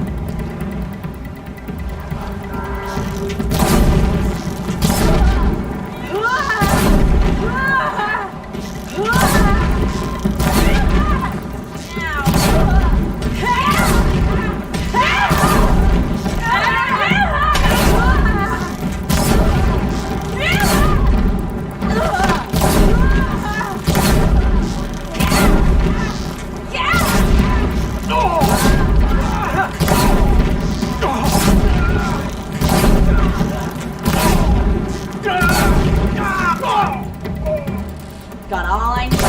Got all I need.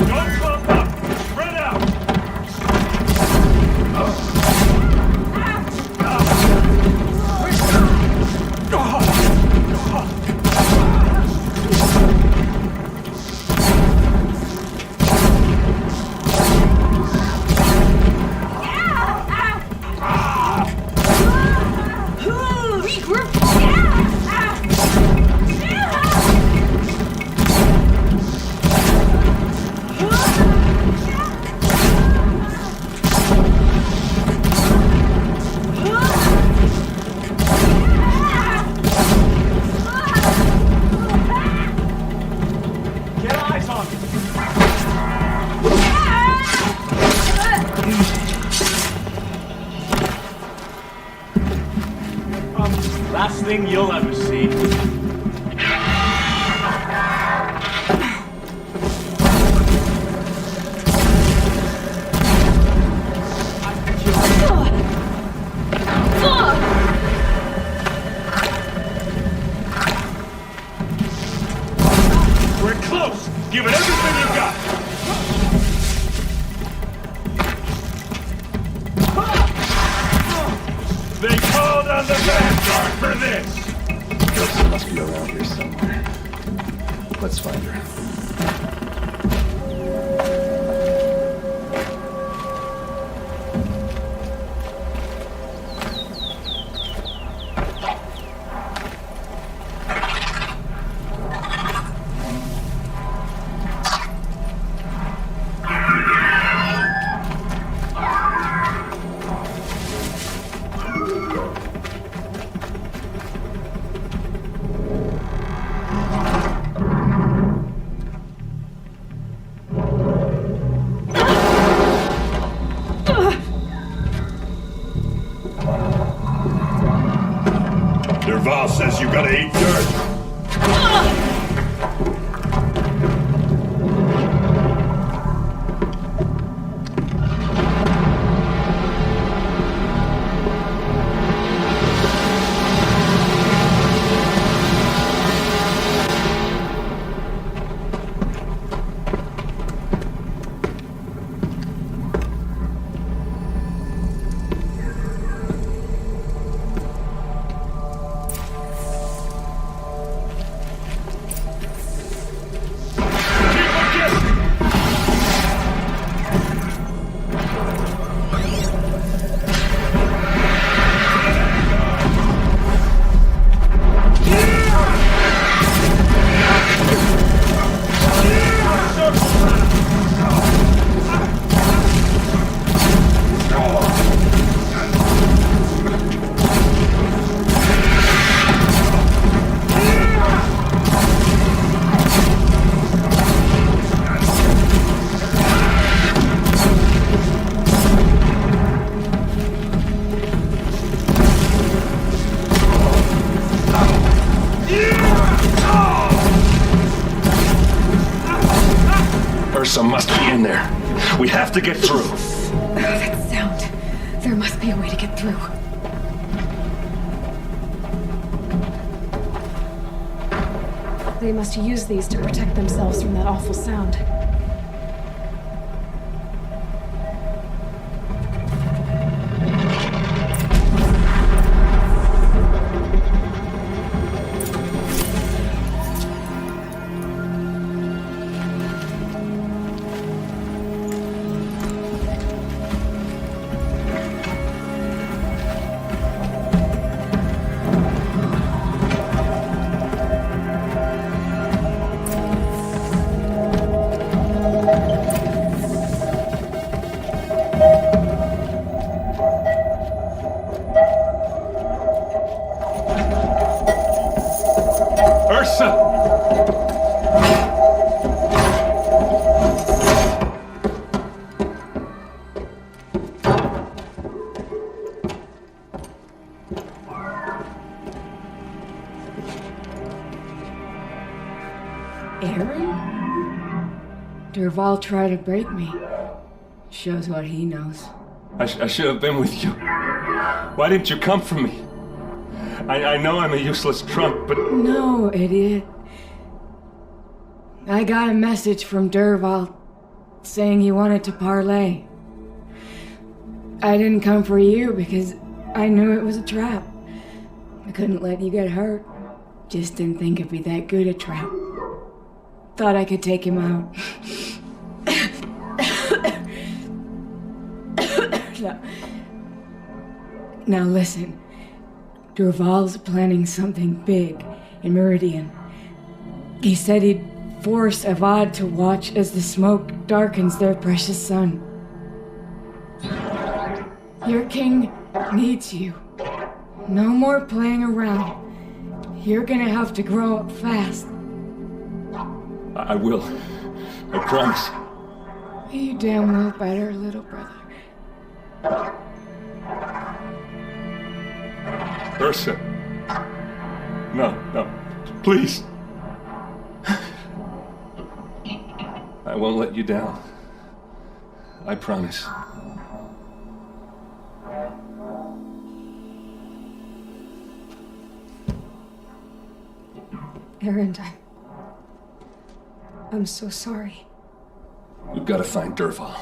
Don't clump up! Spread out! Last thing you'll ever see. We're close! Give it everything you got! They called on the Vanguard for this! Elsa must be around here somewhere. Let's find her. Derval says you gotta eat dirt. Ursa must be in there. We have to get through. Oh, that sound. There must be a way to get through. They must use these to protect themselves from that awful sound. Aaron? Durval tried to break me. Shows what he knows. I should have been with you. Why didn't you come for me? I know I'm a useless trump, but... No, idiot. I got a message from Durval saying he wanted to parlay. I didn't come for you because I knew it was a trap. I couldn't let you get hurt. Just didn't think it'd be that good a trap. Thought I could take him out. Now listen. Durval's planning something big in Meridian. He said he'd force Avad to watch as the smoke darkens their precious sun. Your king needs you. No more playing around. You're gonna have to grow up fast. I will. I promise. You damn well better, little brother. Ursa. No. Please. I won't let you down. I promise. Aaron, I'm so sorry. We've got to find Durval.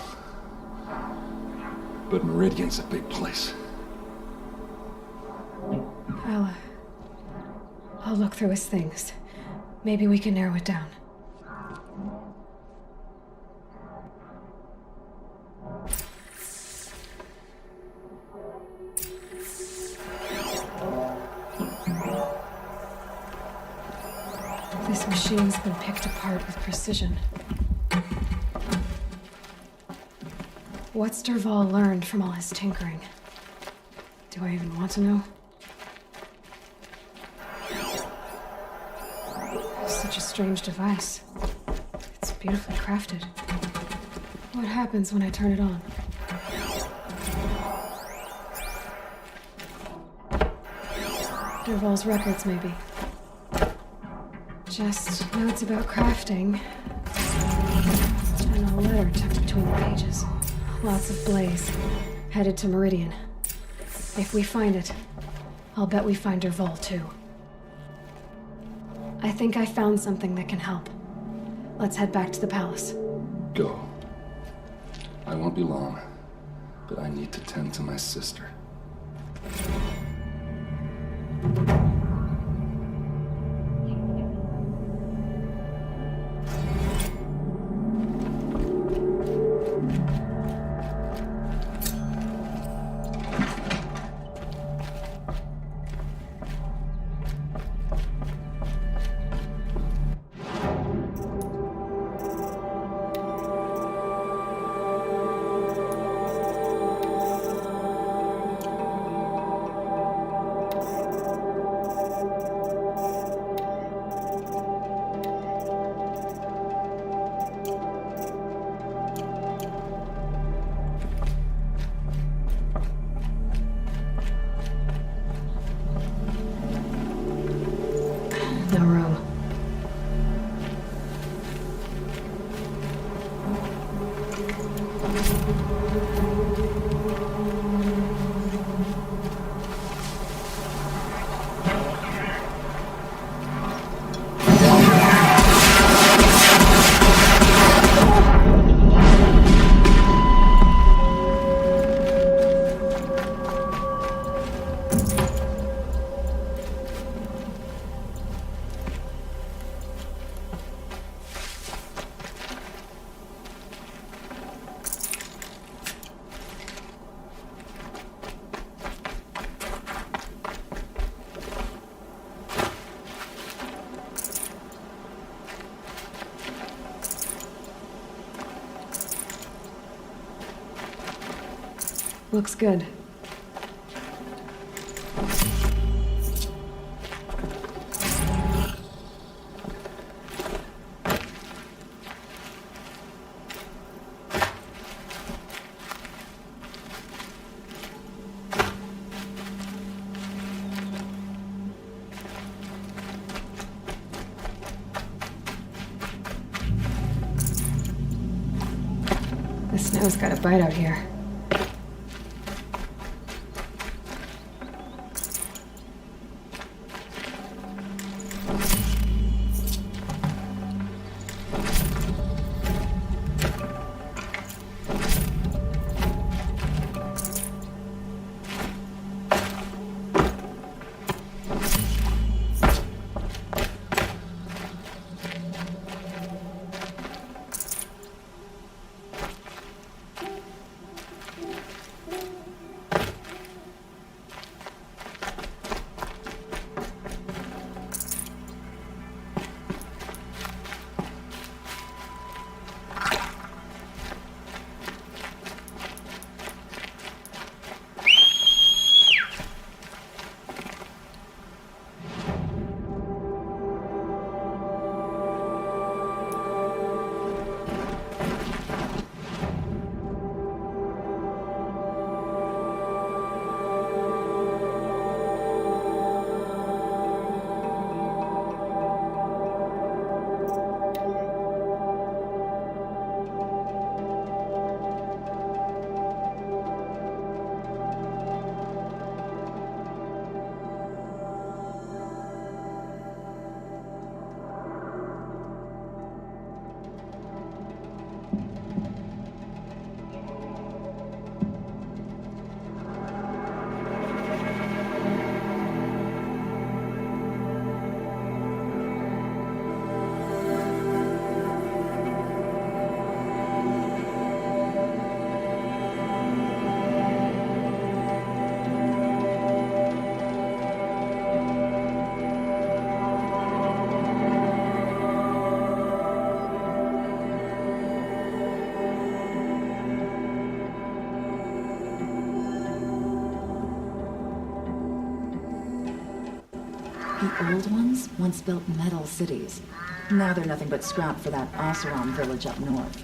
But Meridian's a big place. I'll look through his things. Maybe we can narrow it down. This machine's been picked apart with precision. What's Durval learned from all his tinkering? Do I even want to know? Such a strange device. It's beautifully crafted. What happens when I turn it on? Durval's records, maybe. Just notes about crafting. And a letter tucked between the pages. Lots of blaze. Headed to Meridian. If we find it, I'll bet we find Durval too. I think I found something that can help. Let's head back to the palace. Go. I won't be long, but I need to tend to my sister. No room. Looks good. snow's got a bite out here. The old ones once built metal cities. Now they're nothing but scrap for that Oseram village up north.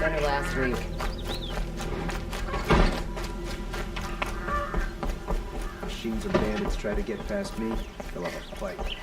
Better last week. Machines or bandits try to get past me, they'll have a fight.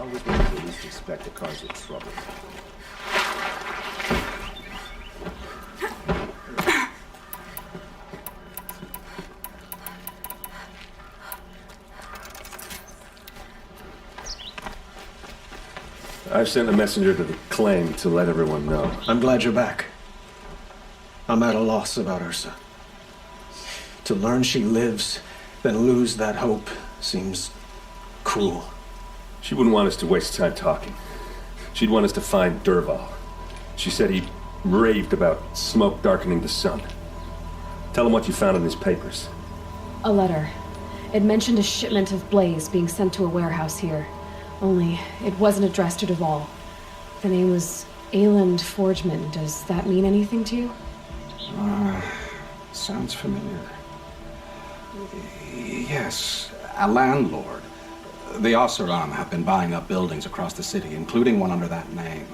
How would they at least expect to cause you trouble? I've sent a messenger to the claim to let everyone know. I'm glad you're back. I'm at a loss about Ursa. To learn she lives, then lose that hope seems cruel. She wouldn't want us to waste time talking. She'd want us to find Dervahl. She said he raved about smoke darkening the sun. Tell him what you found in his papers. A letter. It mentioned a shipment of blaze being sent to a warehouse here. Only, it wasn't addressed to Duvall. The name was Ayland Forgeman. Does that mean anything to you? Sounds familiar. Yes, a landlord. The Oseram have been buying up buildings across the city, including one under that name.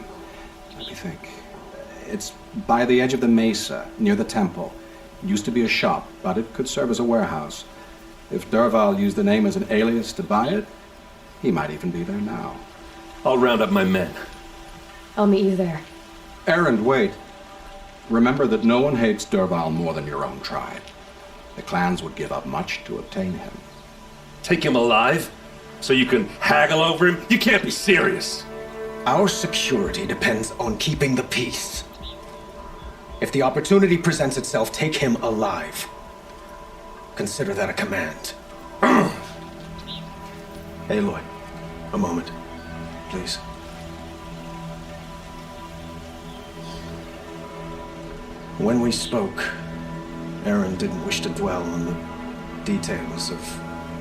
Let me think. It's by the edge of the mesa, near the temple. It used to be a shop, but it could serve as a warehouse. If Dervahl used the name as an alias to buy it, he might even be there now. I'll round up my men. I'll meet you there. Erend, wait. Remember that no one hates Dervahl more than your own tribe. The clans would give up much to obtain him. Take him alive? So you can haggle over him? You can't be serious. Our security depends on keeping the peace. If the opportunity presents itself, take him alive. Consider that a command. Aloy, a moment, please. When we spoke, Erend didn't wish to dwell on the details of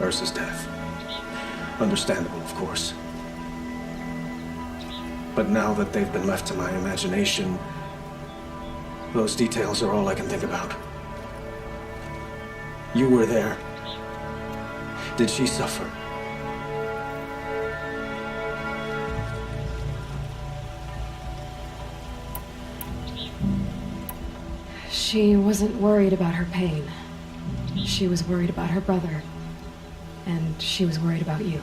Ursa's death. Understandable, of course. But now that they've been left to my imagination, those details are all I can think about. You were there. Did she suffer? She wasn't worried about her pain. She was worried about her brother. And she was worried about you.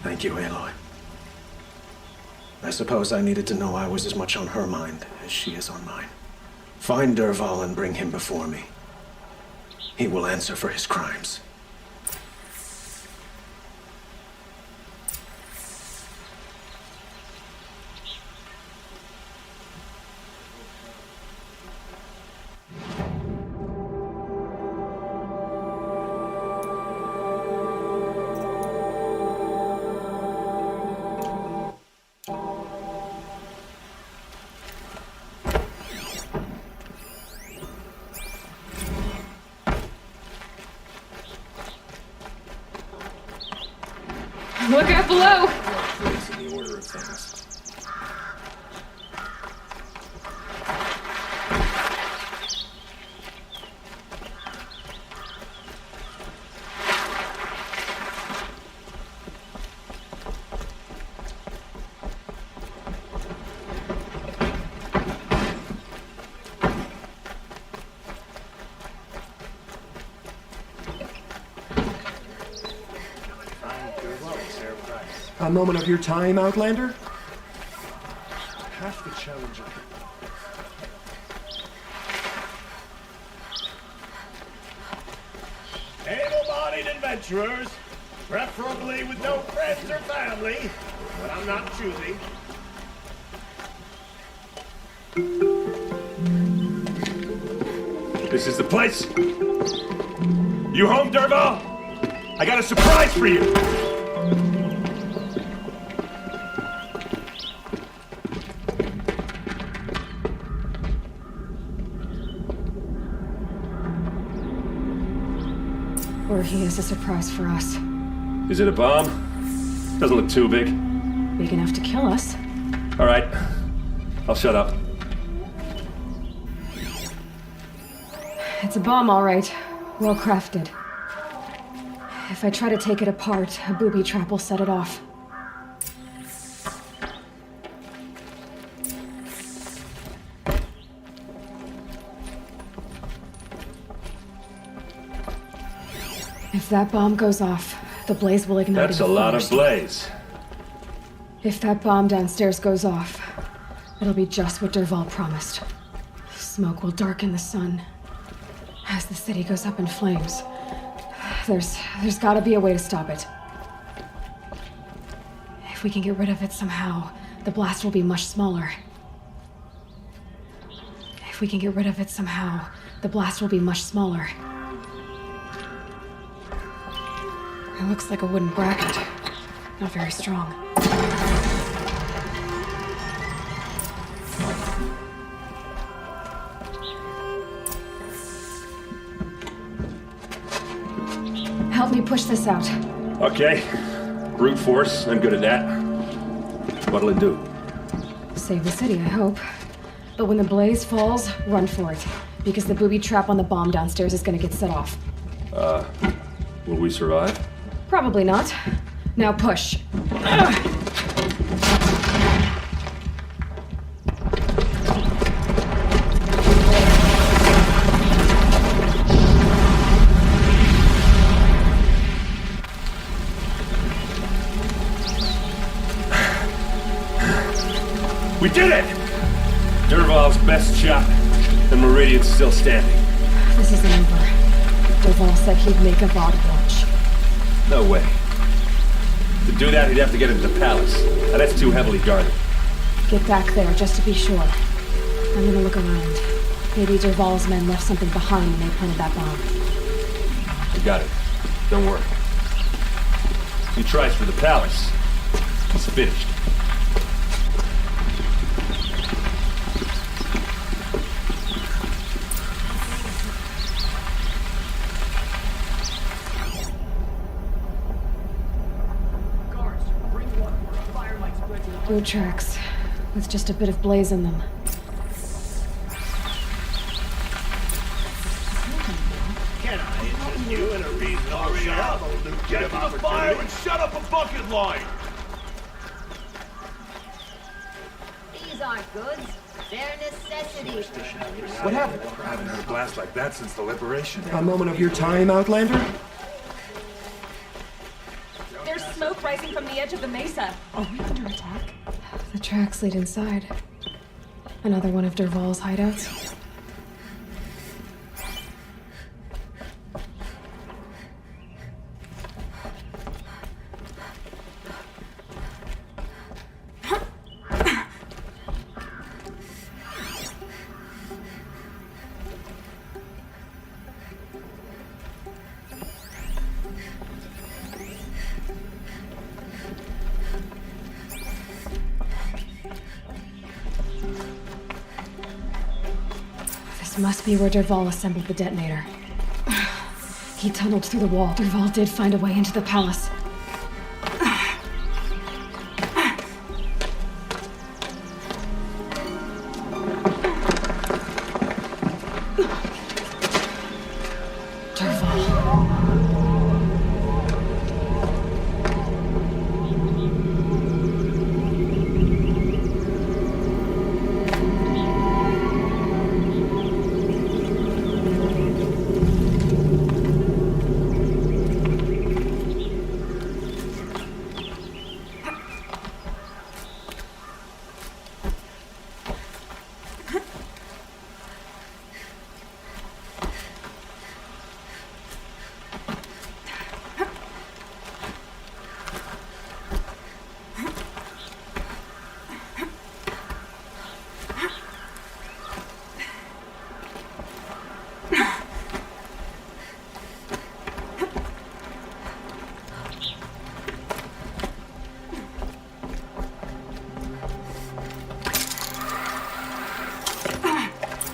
Thank you, Aloy. I suppose I needed to know I was as much on her mind as she is on mine. Find Dervahl and bring him before me. He will answer for his crimes. Look out below! Place in the order of things. A moment of your time, Outlander? Half the challenger. Able-bodied adventurers, preferably with no friends or family, but I'm not choosy. This is the place. You home, Dervahl? I got a surprise for you. Or he has a surprise for us. Is it a bomb? Doesn't look too big. Big enough to kill us. All right. I'll shut up. It's a bomb, all right. Well crafted. If I try to take it apart, a booby trap will set it off. If that bomb goes off, the blaze will ignite. That's a lot of blaze. If that bomb downstairs goes off, it'll be just what Dervahl promised. Smoke will darken the sun. As the city goes up in flames, there's gotta be a way to stop it. If we can get rid of it somehow, the blast will be much smaller. If we can get rid of it somehow, the blast will be much smaller. It looks like a wooden bracket. Not very strong. Help me push this out. Okay. Brute force, I'm good at that. What'll it do? Save the city, I hope. But when the blaze falls, run for it. Because the booby trap on the bomb downstairs is gonna get set off. Will we survive? Probably not. Now push. We did it! Dervahl's best shot, and Meridian's still standing. This isn't over. Dervahl said he'd make a VOD watch. No way. To do that, he'd have to get into the palace. And that's too heavily guarded. Get back there, just to be sure. I'm gonna look around. Maybe Dervahl's men left something behind when they planted that bomb. I got it. Don't worry. He tries for the palace. He's finished. Boot tracks, with just a bit of blaze in them. Can I interest you in a reasonable shot? Get to the fire and shut up a bucket line! These aren't goods. They're necessities. What happened? I haven't heard a blast like that since the liberation. A moment of your time, Outlander? There's smoke rising from the edge of the mesa. Are we under attack? The tracks lead inside. Another one of Dervahl's hideouts. This must be where Dervahl assembled the detonator. He tunneled through the wall. Dervahl did find a way into the palace.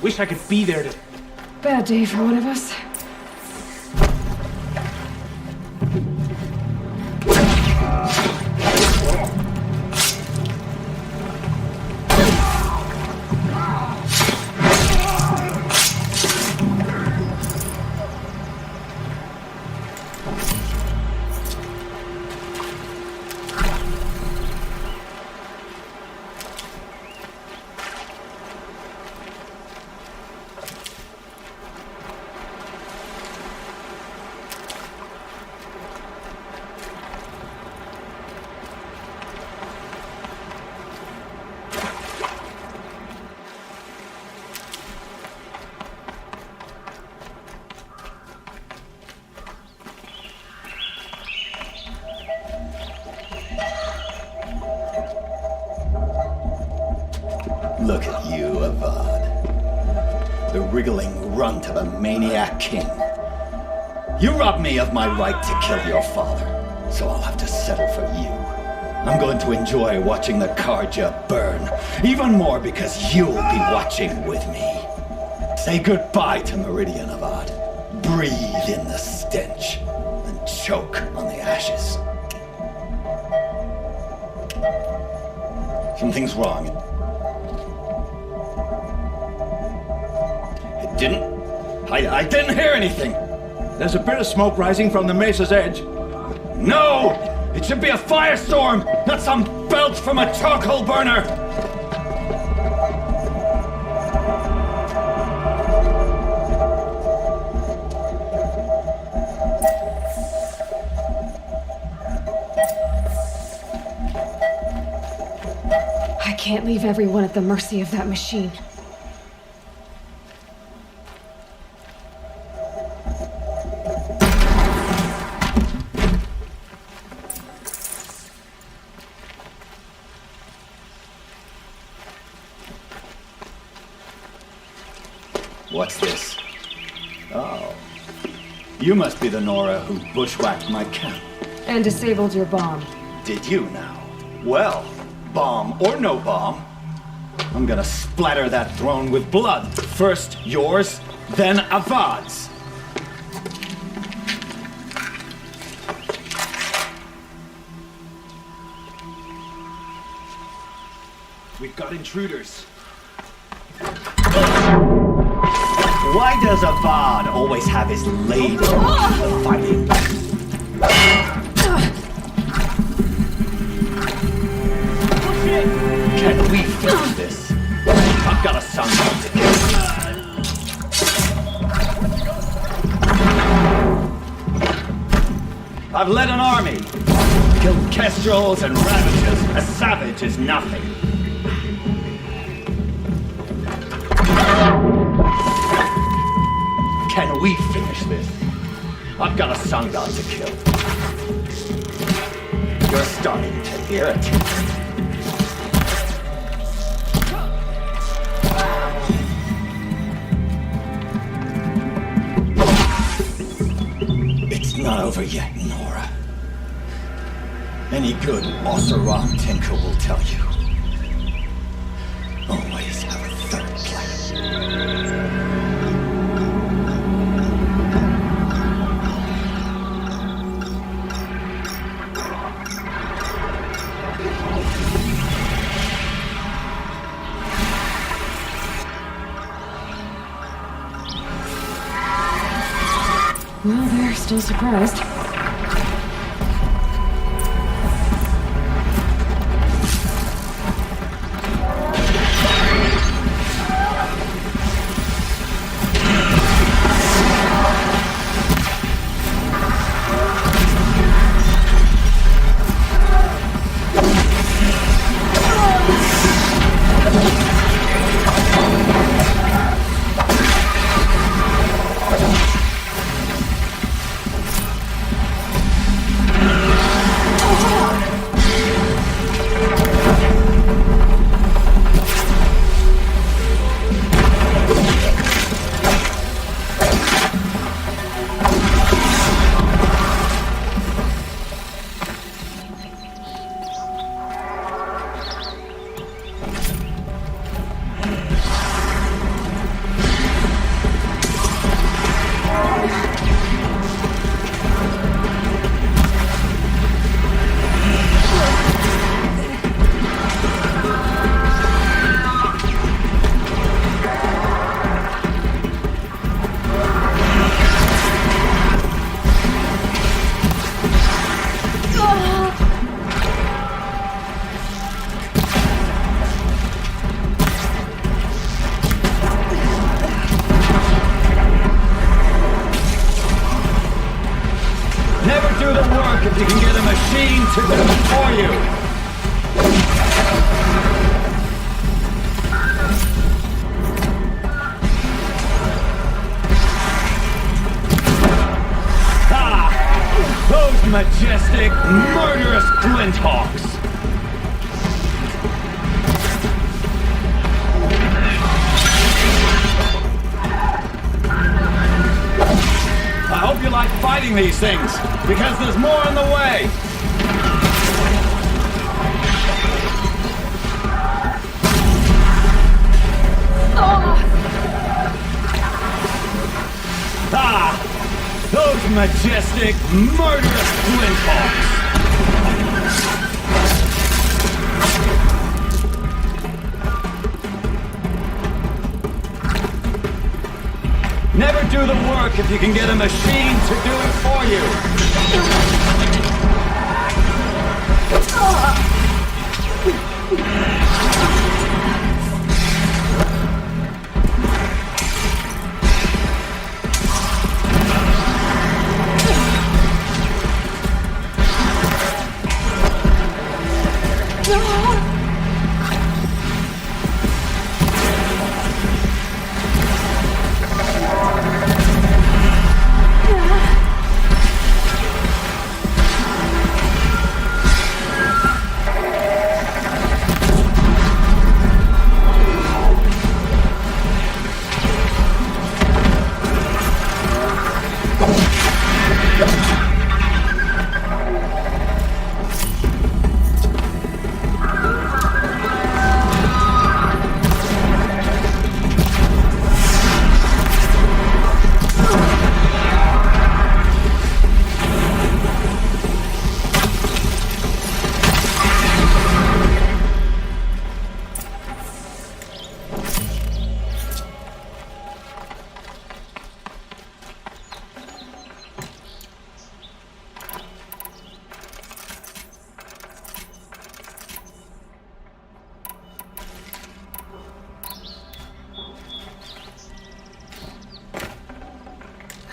Wish I could be there to... Bad day for one of us. Look at you, Avad. The wriggling runt of a maniac king. You robbed me of my right to kill your father, so I'll have to settle for you. I'm going to enjoy watching the Karja burn, even more because you'll be watching with me. Say goodbye to Meridian, Avad. Breathe in the stench, and choke on the ashes. Something's wrong. It didn't? I didn't hear anything. There's a bit of smoke rising from the mesa's edge. No! It should be a firestorm, not some belch from a charcoal burner! I can't leave everyone at the mercy of that machine. What's this? Oh. You must be the Nora who bushwhacked my camp. And disabled your bomb. Did you now? Well, bomb or no bomb, I'm gonna splatter that throne with blood. First yours, then Avad's. We've got intruders. Why does Avad always have his lady for fighting? Can we finish this? I've got a son to kill. I've led an army. Killed kestrels and ravagers. A savage is nothing. Can we finish this? I've got a sun god to kill. You're starting to irritate. It's not over yet, Nora. Any good Osseram tinker will tell you. Always have a third plan. Well, they're still surprised. If you can get a machine to do it for you. Those majestic, murderous glint hawks! Hope you like fighting these things, because there's more on the way. Ah! Those majestic, murderous flinthawks! Never do the work if you can get a machine to do it for you!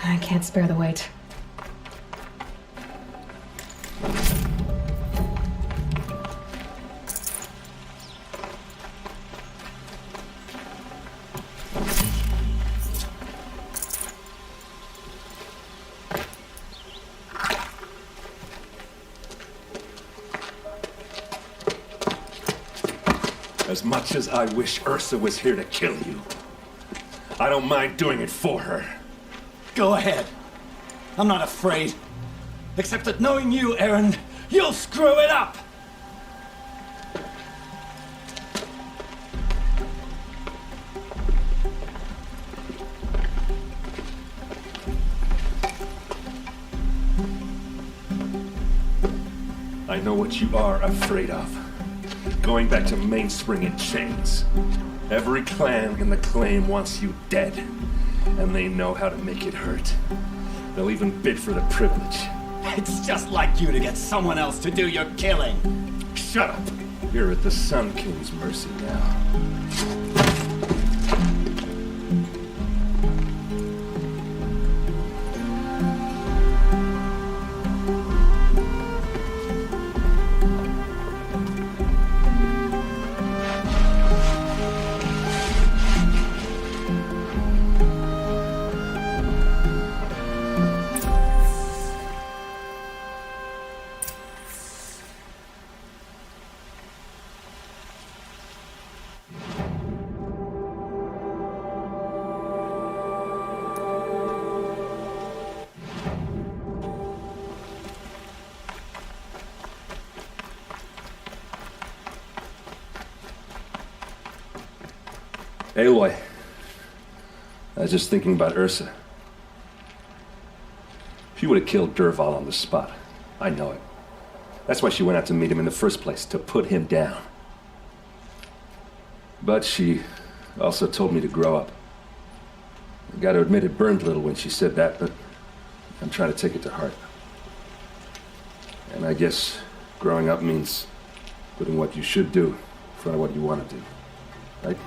I can't spare the weight. As much as I wish Ursa was here to kill you, I don't mind doing it for her. Go ahead. I'm not afraid. Except that knowing you, Aaron, you'll screw it up! I know what you are afraid of. Going back to Mainspring in chains. Every clan in the claim wants you dead. And they know how to make it hurt. They'll even bid for the privilege. It's just like you to get someone else to do your killing. Shut up! You're at the Sun King's mercy now. Aloy, I was just thinking about Ursa. She would have killed Dervahl on the spot. I know it. That's why she went out to meet him in the first place, to put him down. But she also told me to grow up. I gotta admit it burned a little when she said that, but I'm trying to take it to heart. And I guess growing up means putting what you should do in front of what you want to do. Right?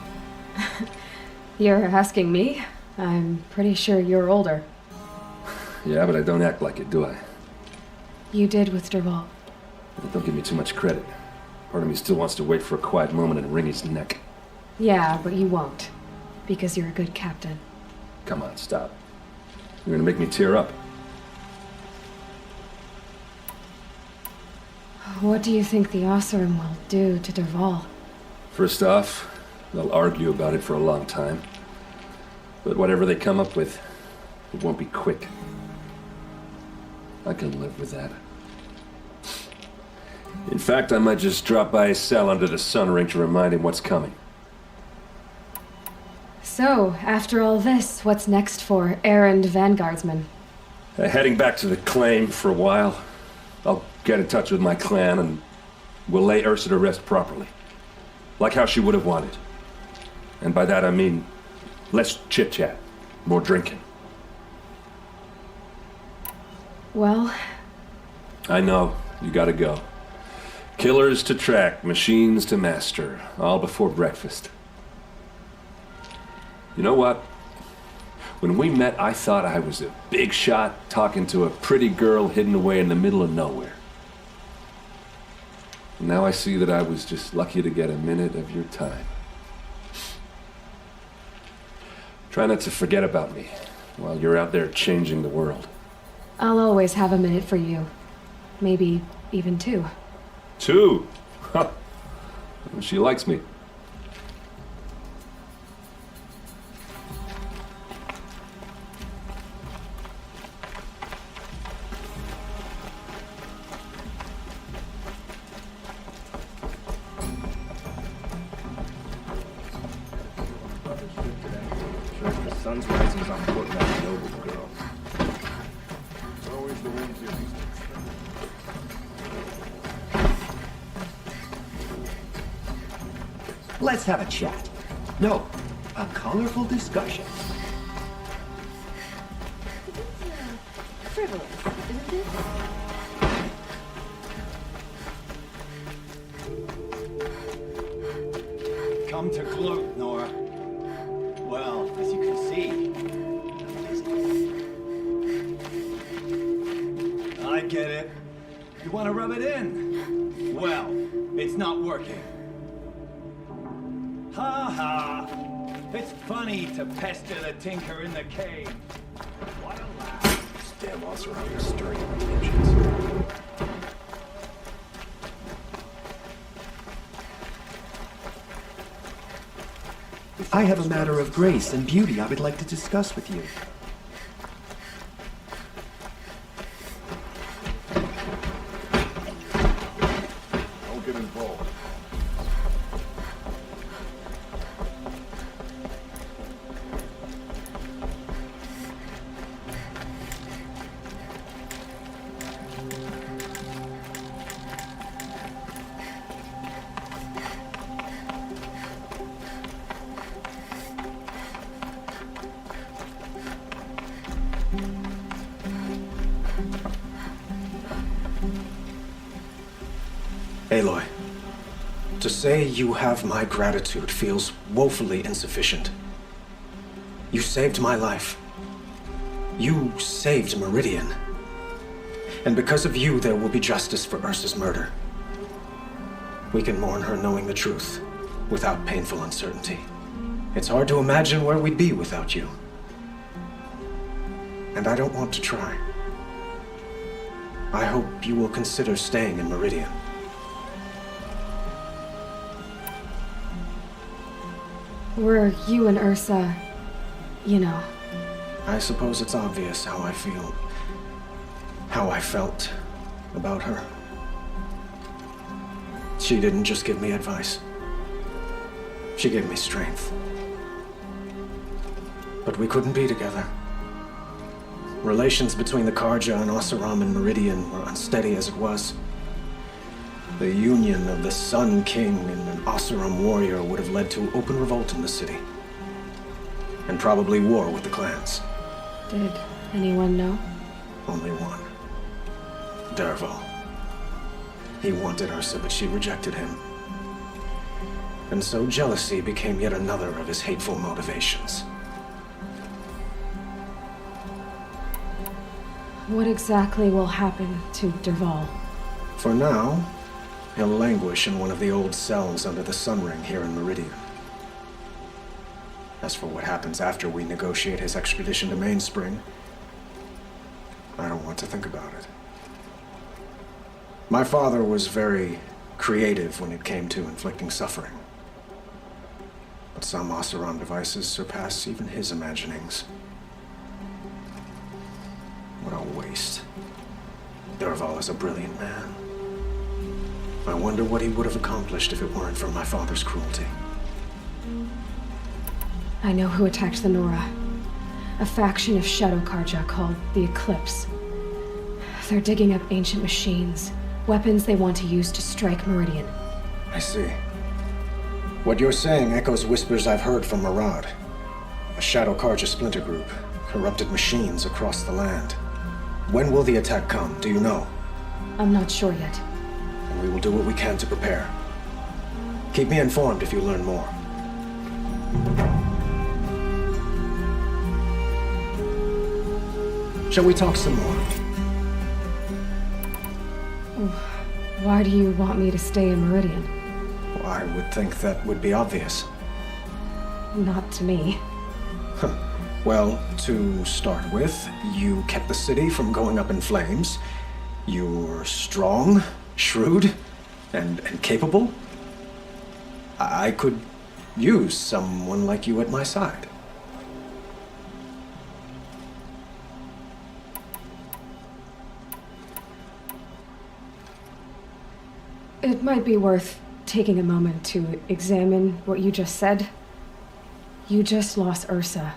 You're asking me? I'm pretty sure you're older. Yeah, but I don't act like it, do I? You did with Dervahl. Don't give me too much credit. Part of me still wants to wait for a quiet moment and wring his neck. Yeah, but you won't. Because you're a good captain. Come on, stop. You're gonna make me tear up. What do you think the Oseram will do to Dervahl? First off, they'll argue about it for a long time. But whatever they come up with, it won't be quick. I can live with that. In fact, I might just drop by his cell under the sun ring to remind him what's coming. So, after all this, what's next for errand vanguardsman? Heading back to the claim for a while. I'll get in touch with my clan and we'll lay Ursa to rest properly. Like how she would have wanted. And by that I mean less chit-chat, more drinking. Well... I know, you gotta go. Killers to track, machines to master, all before breakfast. You know what? When we met, I thought I was a big shot talking to a pretty girl hidden away in the middle of nowhere. And now I see that I was just lucky to get a minute of your time. Try not to forget about me while you're out there changing the world. I'll always have a minute for you. Maybe even 2. 2? Huh. She likes me. The sun's rising as I'm courting that noble girl. Always the ones you least expect. Let's have a chat. No, a colorful discussion. Frivolous, isn't it? Come to gloat, Nora. Well, as you can see, I'm busy. I get it. You want to rub it in? Well, it's not working. Ha ha! It's funny to pester the tinker in the cave. What a laugh. This damn Oseram is stirring my tensions. I have a matter of grace and beauty I would like to discuss with you. Don't get involved. Aloy, to say you have my gratitude feels woefully insufficient. You saved my life. You saved Meridian. And because of you, there will be justice for Ursa's murder. We can mourn her knowing the truth, without painful uncertainty. It's hard to imagine where we'd be without you. And I don't want to try. I hope you will consider staying in Meridian. Were you and Ursa, you know... I suppose it's obvious how I feel. How I felt about her. She didn't just give me advice. She gave me strength. But we couldn't be together. Relations between the Karja and Oseram and Meridian were unsteady as it was. The union of the Sun King and an Oseram warrior would have led to open revolt in the city. And probably war with the clans. Did anyone know? Only one. Dervahl. He wanted Ursa, but she rejected him. And so jealousy became yet another of his hateful motivations. What exactly will happen to Dervahl? For now, he'll languish in one of the old cells under the Sun Ring here in Meridian. As for what happens after we negotiate his extradition to Mainspring, I don't want to think about it. My father was very creative when it came to inflicting suffering. But some Oseram devices surpass even his imaginings. What a waste. Dervahl is a brilliant man. I wonder what he would have accomplished if it weren't for my father's cruelty. I know who attacked the Nora. A faction of Shadow Karja called the Eclipse. They're digging up ancient machines, weapons they want to use to strike Meridian. I see. What you're saying echoes whispers I've heard from Murad. A Shadow Karja splinter group, corrupted machines across the land. When will the attack come, do you know? I'm not sure yet. And we will do what we can to prepare. Keep me informed if you learn more. Shall we talk some more? Why do you want me to stay in Meridian? Well, I would think that would be obvious. Not to me. Well, to start with, you kept the city from going up in flames. You're strong, shrewd, and capable. I could use someone like you at my side. It might be worth taking a moment to examine what you just said. You just lost Ursa,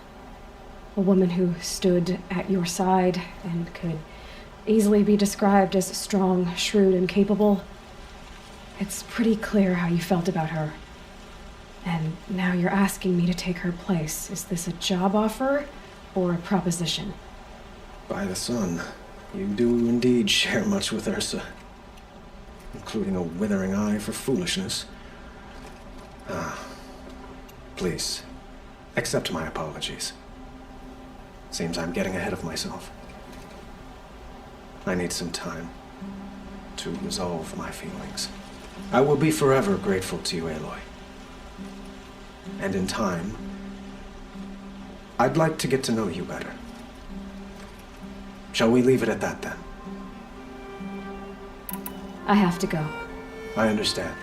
a woman who stood at your side and could easily be described as strong, shrewd, and capable. It's pretty clear how you felt about her. And now you're asking me to take her place. Is this a job offer or a proposition? By the sun, you do indeed share much with Ursa, including a withering eye for foolishness. Please, accept my apologies. Seems I'm getting ahead of myself. I need some time to resolve my feelings. I will be forever grateful to you, Aloy. And in time, I'd like to get to know you better. Shall we leave it at that, then? I have to go. I understand.